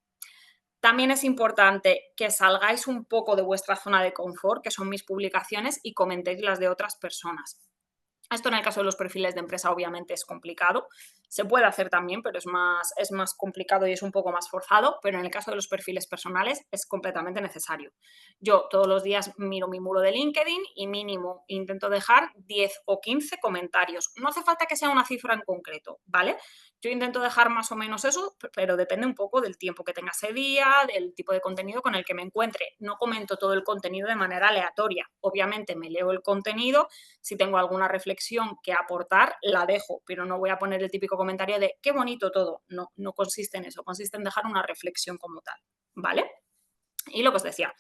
También es importante que salgáis un poco de vuestra zona de confort, que son mis publicaciones, y comentéis las de otras personas. Esto en el caso de los perfiles de empresa obviamente es complicado. Se puede hacer también, pero es más complicado y es un poco más forzado, pero en el caso de los perfiles personales es completamente necesario. Yo todos los días miro mi muro de LinkedIn y mínimo intento dejar 10 o 15 comentarios. No hace falta que sea una cifra en concreto, ¿vale? Yo intento dejar más o menos eso, pero depende un poco del tiempo que tenga ese día, del tipo de contenido con el que me encuentre. No comento todo el contenido de manera aleatoria. Obviamente me leo el contenido, si tengo alguna reflexión que aportar, la dejo, pero no voy a poner el típico comentario de qué bonito todo. No, no consiste en eso, consiste en dejar una reflexión como tal, ¿vale? Y lo que os decía,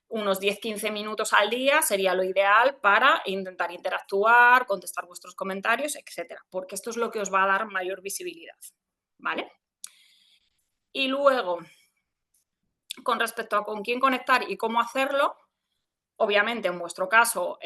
unos 10-15 minutos al día sería lo ideal para intentar interactuar, contestar vuestros comentarios, etcétera, porque esto es lo que os va a dar mayor visibilidad, ¿vale? Y luego, con respecto a con quién conectar y cómo hacerlo, Obviamente, en vuestro caso,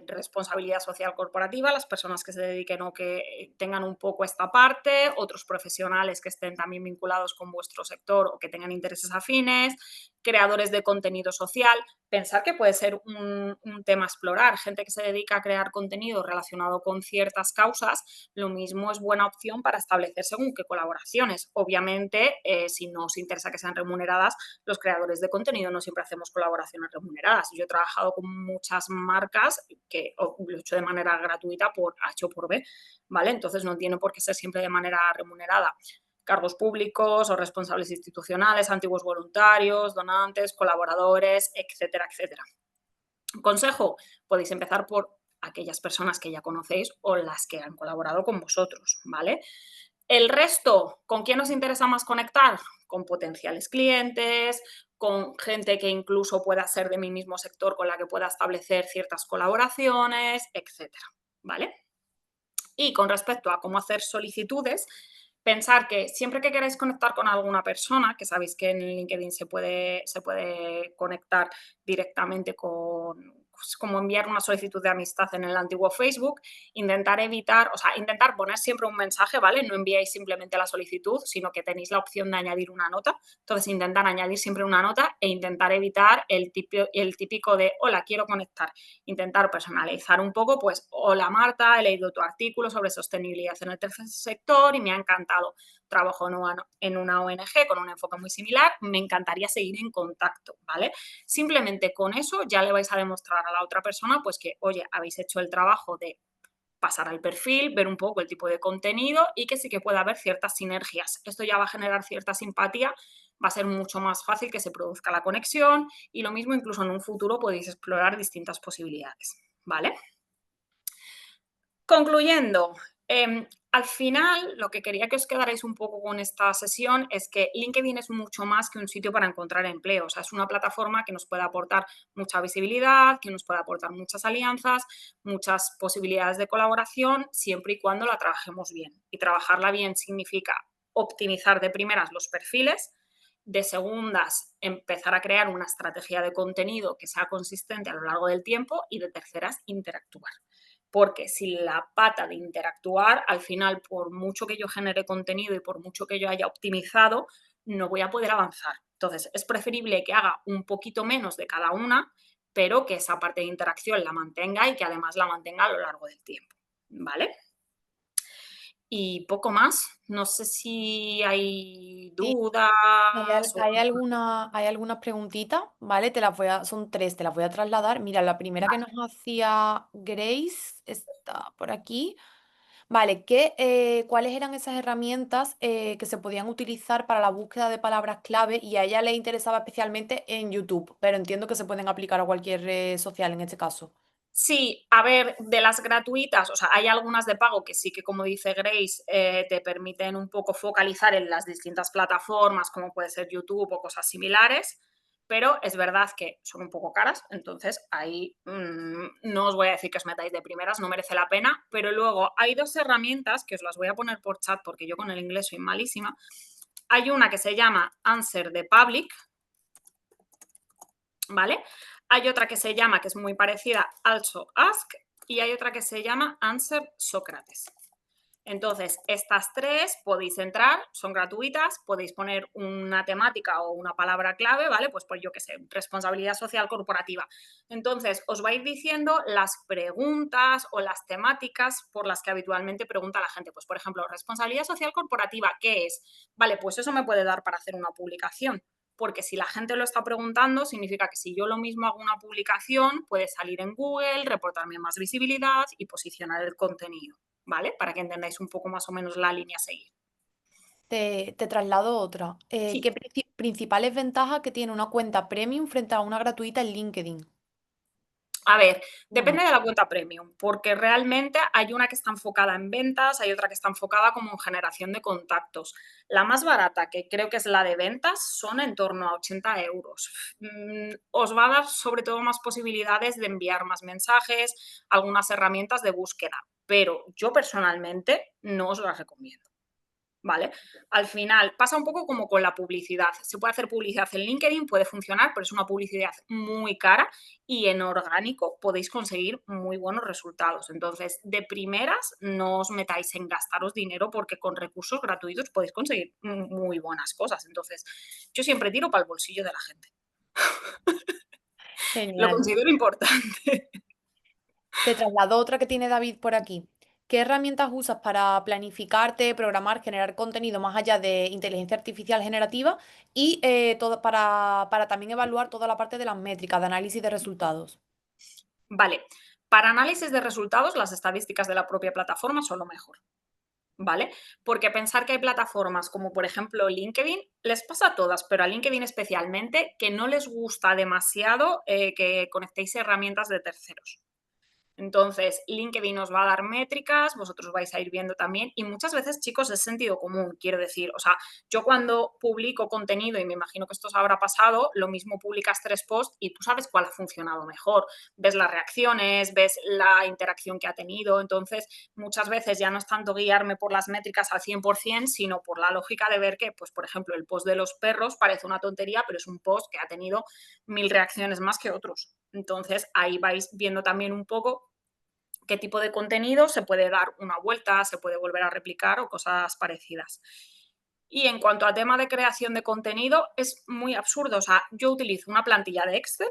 responsabilidad social corporativa, las personas que se dediquen o que tengan un poco esta parte, otros profesionales que estén también vinculados con vuestro sector o que tengan intereses afines, creadores de contenido social. Pensar que puede ser un tema a explorar. Gente que se dedica a crear contenido relacionado con ciertas causas, lo mismo es buena opción para establecer según qué colaboraciones. Obviamente, si no os interesa que sean remuneradas, los creadores de contenido no siempre hacemos colaboraciones remuneradas. Yo he trabajado con muchas marcas que lo he hecho de manera gratuita por H o por B, ¿vale? Entonces no tiene por qué ser siempre de manera remunerada. Cargos públicos o responsables institucionales, antiguos voluntarios, donantes, colaboradores, etcétera, etcétera. Consejo, podéis empezar por aquellas personas que ya conocéis o las que han colaborado con vosotros, ¿vale? El resto, ¿con quién os interesa más conectar? Con potenciales clientes, con gente que incluso pueda ser de mi mismo sector con la que pueda establecer ciertas colaboraciones, etcétera, ¿vale? Y con respecto a cómo hacer solicitudes, pensar que siempre que queráis conectar con alguna persona, que sabéis que en LinkedIn se puede conectar directamente con, pues, como enviar una solicitud de amistad en el antiguo Facebook, intentar evitar, o sea, intentar poner siempre un mensaje, ¿vale? No enviáis simplemente la solicitud, sino que tenéis la opción de añadir una nota. Entonces, intentar añadir siempre una nota e intentar evitar el típico de, hola, quiero conectar. Intentar personalizar un poco, pues, hola Marta, he leído tu artículo sobre sostenibilidad en el tercer sector y me ha encantado. Trabajo en una ONG con un enfoque muy similar, me encantaría seguir en contacto, ¿vale? Simplemente con eso ya le vais a demostrar a la otra persona, pues que, oye, habéis hecho el trabajo de pasar al perfil, ver un poco el tipo de contenido y que sí que puede haber ciertas sinergias. Esto ya va a generar cierta simpatía, va a ser mucho más fácil que se produzca la conexión y lo mismo incluso en un futuro podéis explorar distintas posibilidades, ¿vale? Concluyendo, al final lo que quería que os quedarais un poco con esta sesión es que LinkedIn es mucho más que un sitio para encontrar empleo. O sea, es una plataforma que nos puede aportar mucha visibilidad, que nos puede aportar muchas alianzas, muchas posibilidades de colaboración, siempre y cuando la trabajemos bien. Y trabajarla bien significa optimizar de primeras los perfiles, de segundas empezar a crear una estrategia de contenido que sea consistente a lo largo del tiempo y de terceras interactuar. Porque si la pata de interactuar, al final, por mucho que yo genere contenido y por mucho que yo haya optimizado, no voy a poder avanzar. Entonces, es preferible que haga un poquito menos de cada una, pero que esa parte de interacción la mantenga y que además la mantenga a lo largo del tiempo, ¿vale? Y poco más. No sé si hay Sí. dudas. Hay algunas preguntitas, ¿vale? Son tres, te las voy a trasladar. Mira, la primera que nos hacía Grace está por aquí. Vale, ¿cuáles eran esas herramientas que se podían utilizar para la búsqueda de palabras clave? Y a ella le interesaba especialmente en YouTube, pero entiendo que se pueden aplicar a cualquier red social en este caso. Sí, a ver, de las gratuitas, o sea, hay algunas de pago que sí que, como dice Grace, te permiten un poco focalizar en las distintas plataformas, como puede ser YouTube o cosas similares, pero es verdad que son un poco caras, entonces ahí no os voy a decir que os metáis de primeras, no merece la pena, pero luego hay dos herramientas que os las voy a poner por chat porque yo con el inglés soy malísima. Hay una que se llama Answer the Public, ¿vale? Hay otra que se llama, que es muy parecida, Also Ask, y hay otra que se llama Answer Sócrates. Entonces, estas tres podéis entrar, son gratuitas, podéis poner una temática o una palabra clave, ¿vale? Pues yo qué sé, responsabilidad social corporativa. Entonces, os va a ir diciendo las preguntas o las temáticas por las que habitualmente pregunta la gente. Pues, por ejemplo, responsabilidad social corporativa, ¿qué es? Vale, pues eso me puede dar para hacer una publicación. Porque si la gente lo está preguntando, significa que si yo lo mismo hago una publicación, puede salir en Google, reportarme más visibilidad y posicionar el contenido. ¿Vale? Para que entendáis un poco más o menos la línea a seguir. Te traslado otra. Sí. ¿Qué principales ventajas que tiene una cuenta premium frente a una gratuita en LinkedIn? A ver, Una. depende de la cuenta premium, porque realmente hay una que está enfocada en ventas, hay otra que está enfocada como en generación de contactos. La más barata, que creo que es la de ventas, son en torno a 80 euros. Os va a dar sobre todo más posibilidades de enviar más mensajes, algunas herramientas de búsqueda, pero yo personalmente no os las recomiendo. ¿vale? Al final pasa un poco como con la publicidad. Se puede hacer publicidad en LinkedIn, puede funcionar, pero es una publicidad muy cara y en orgánico podéis conseguir muy buenos resultados. Entonces, de primeras, no os metáis en gastaros dinero porque con recursos gratuitos podéis conseguir muy buenas cosas. Entonces, yo siempre tiro para el bolsillo de la gente. Lo Genial. considero importante. Te traslado otra que tiene David por aquí. ¿Qué herramientas usas para planificarte, programar, generar contenido más allá de inteligencia artificial generativa y todo, para también evaluar toda la parte de las métricas, de análisis de resultados? Vale, para análisis de resultados, las estadísticas de la propia plataforma son lo mejor. ¿Vale? Porque pensar que hay plataformas como por ejemplo LinkedIn, les pasa a todas, pero a LinkedIn especialmente, que no les gusta demasiado que conectéis herramientas de terceros. Entonces, LinkedIn os va a dar métricas, vosotros vais a ir viendo también y muchas veces, chicos, es sentido común, quiero decir, o sea, yo cuando publico contenido, y me imagino que esto os habrá pasado, lo mismo publicas 3 posts y tú sabes cuál ha funcionado mejor, ves las reacciones, ves la interacción que ha tenido, entonces muchas veces ya no es tanto guiarme por las métricas al 100%, sino por la lógica de ver que, pues por ejemplo, el post de los perros parece una tontería, pero es un post que ha tenido 1000 reacciones más que otros. Entonces, ahí vais viendo también un poco qué tipo de contenido se puede dar una vuelta, se puede volver a replicar o cosas parecidas. Y en cuanto a tema de creación de contenido, es muy absurdo. O sea, yo utilizo una plantilla de Excel.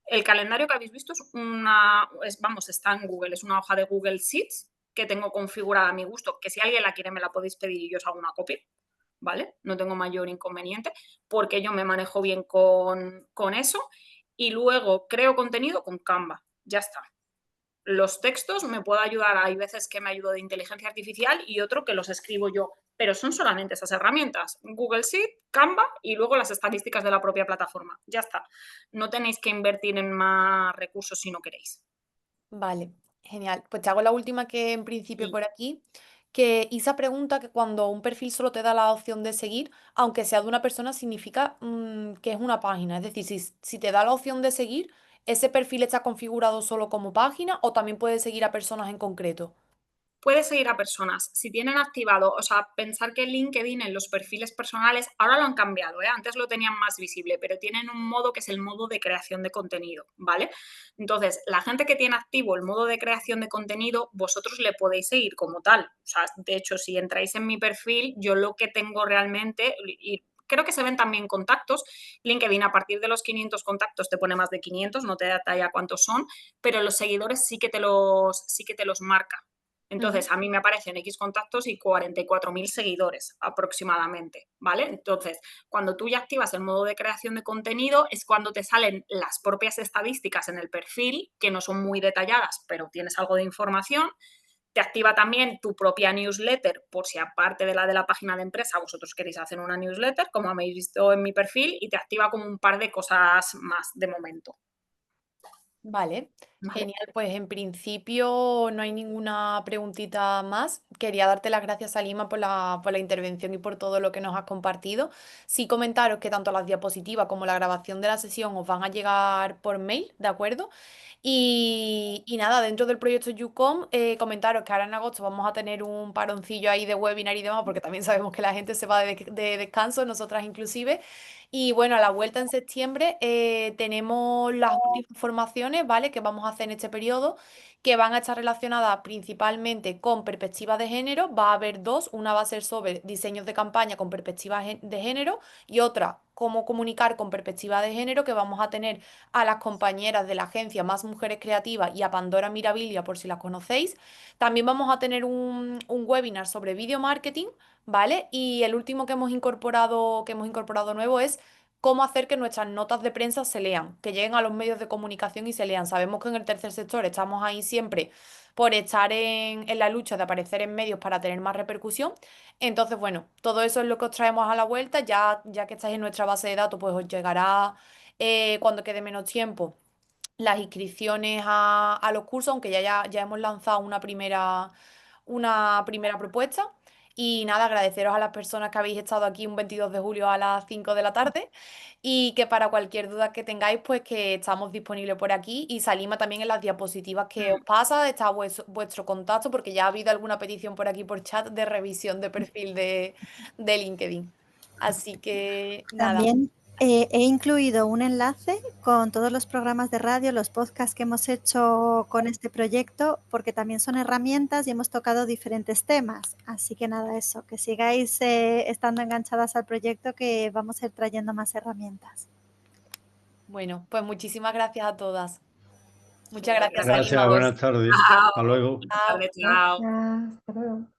El calendario que habéis visto vamos, está en Google, es una hoja de Google Sheets que tengo configurada a mi gusto, que si alguien la quiere me la podéis pedir y yo os hago una copia, ¿vale? No tengo mayor inconveniente porque yo me manejo bien con eso y luego creo contenido con Canva, ya está. Los textos me puedo ayudar, hay veces que me ayudo de inteligencia artificial y otro que los escribo yo, pero son solamente esas herramientas, Google Sheet, Canva y luego las estadísticas de la propia plataforma. Ya está. No tenéis que invertir en más recursos si no queréis. Vale, genial. Pues te hago la última que en principio Sí. por aquí, que Isa pregunta que cuando un perfil solo te da la opción de seguir, aunque sea de una persona, significa que es una página. Es decir, si te da la opción de seguir, ¿ese perfil está configurado solo como página o también puedes seguir a personas en concreto? Puedes seguir a personas. Si tienen activado, o sea, pensar que LinkedIn en los perfiles personales, ahora lo han cambiado, ¿eh? Antes lo tenían más visible, pero tienen un modo que es el modo de creación de contenido, ¿vale? Entonces, la gente que tiene activo el modo de creación de contenido, vosotros le podéis seguir como tal. O sea, de hecho, si entráis en mi perfil, yo lo que tengo realmente, y creo que se ven también contactos, LinkedIn a partir de los 500 contactos te pone más de 500, no te detalla cuántos son, pero los seguidores sí que te los marca. Ujú. Entonces, a mí me aparecen X contactos y 44.000 seguidores aproximadamente, ¿vale? Entonces, cuando tú ya activas el modo de creación de contenido, es cuando te salen las propias estadísticas en el perfil, que no son muy detalladas, pero tienes algo de información. Te activa también tu propia newsletter, por si aparte de la página de empresa vosotros queréis hacer una newsletter, como habéis visto en mi perfil, y te activa como un par de cosas más de momento. Vale, ¿Vale? genial. Pues en principio no hay ninguna preguntita más. Quería darte las gracias, Salima, por la intervención y por todo lo que nos has compartido. Sí comentaros que tanto las diapositivas como la grabación de la sesión os van a llegar por mail, ¿de acuerdo? Y nada, dentro del proyecto YouCom, comentaros que ahora en agosto vamos a tener un paroncillo ahí de webinar y demás, porque también sabemos que la gente se va de descanso, nosotras inclusive. Y bueno, a la vuelta en septiembre tenemos las últimas formaciones, ¿vale? Que vamos a hacer en este periodo, que van a estar relacionadas principalmente con perspectiva de género. Va a haber dos, una va a ser sobre diseños de campaña con perspectiva de género y otra, cómo comunicar con perspectiva de género, que vamos a tener a las compañeras de la agencia Más Mujeres Creativas y a Pandora Mirabilia, por si las conocéis. También vamos a tener un webinar sobre video marketing, ¿vale? Y el último que hemos incorporado nuevo es cómo hacer que nuestras notas de prensa se lean, que lleguen a los medios de comunicación y se lean. Sabemos que en el tercer sector estamos ahí siempre por estar en la lucha de aparecer en medios para tener más repercusión. Entonces, bueno, todo eso es lo que os traemos a la vuelta. Ya que estáis en nuestra base de datos, pues os llegará cuando quede menos tiempo las inscripciones a los cursos, aunque ya hemos lanzado una primera propuesta. Y nada, agradeceros a las personas que habéis estado aquí un 22 de julio a las 5 de la tarde y que para cualquier duda que tengáis, pues que estamos disponibles por aquí y Salima también en las diapositivas que os pasa, está vuestro contacto porque ya ha habido alguna petición por aquí por chat de revisión de perfil de LinkedIn. Así que nada. También he incluido un enlace con todos los programas de radio, los podcasts que hemos hecho con este proyecto, porque también son herramientas y hemos tocado diferentes temas. Así que nada, eso, que sigáis estando enganchadas al proyecto, que vamos a ir trayendo más herramientas. Bueno, pues muchísimas gracias a todas. Muchas Muchas gracias, Gracias, Salima. buenas tardes. Chao. Hasta luego. Buenas tardes, chao. Gracias, hasta luego.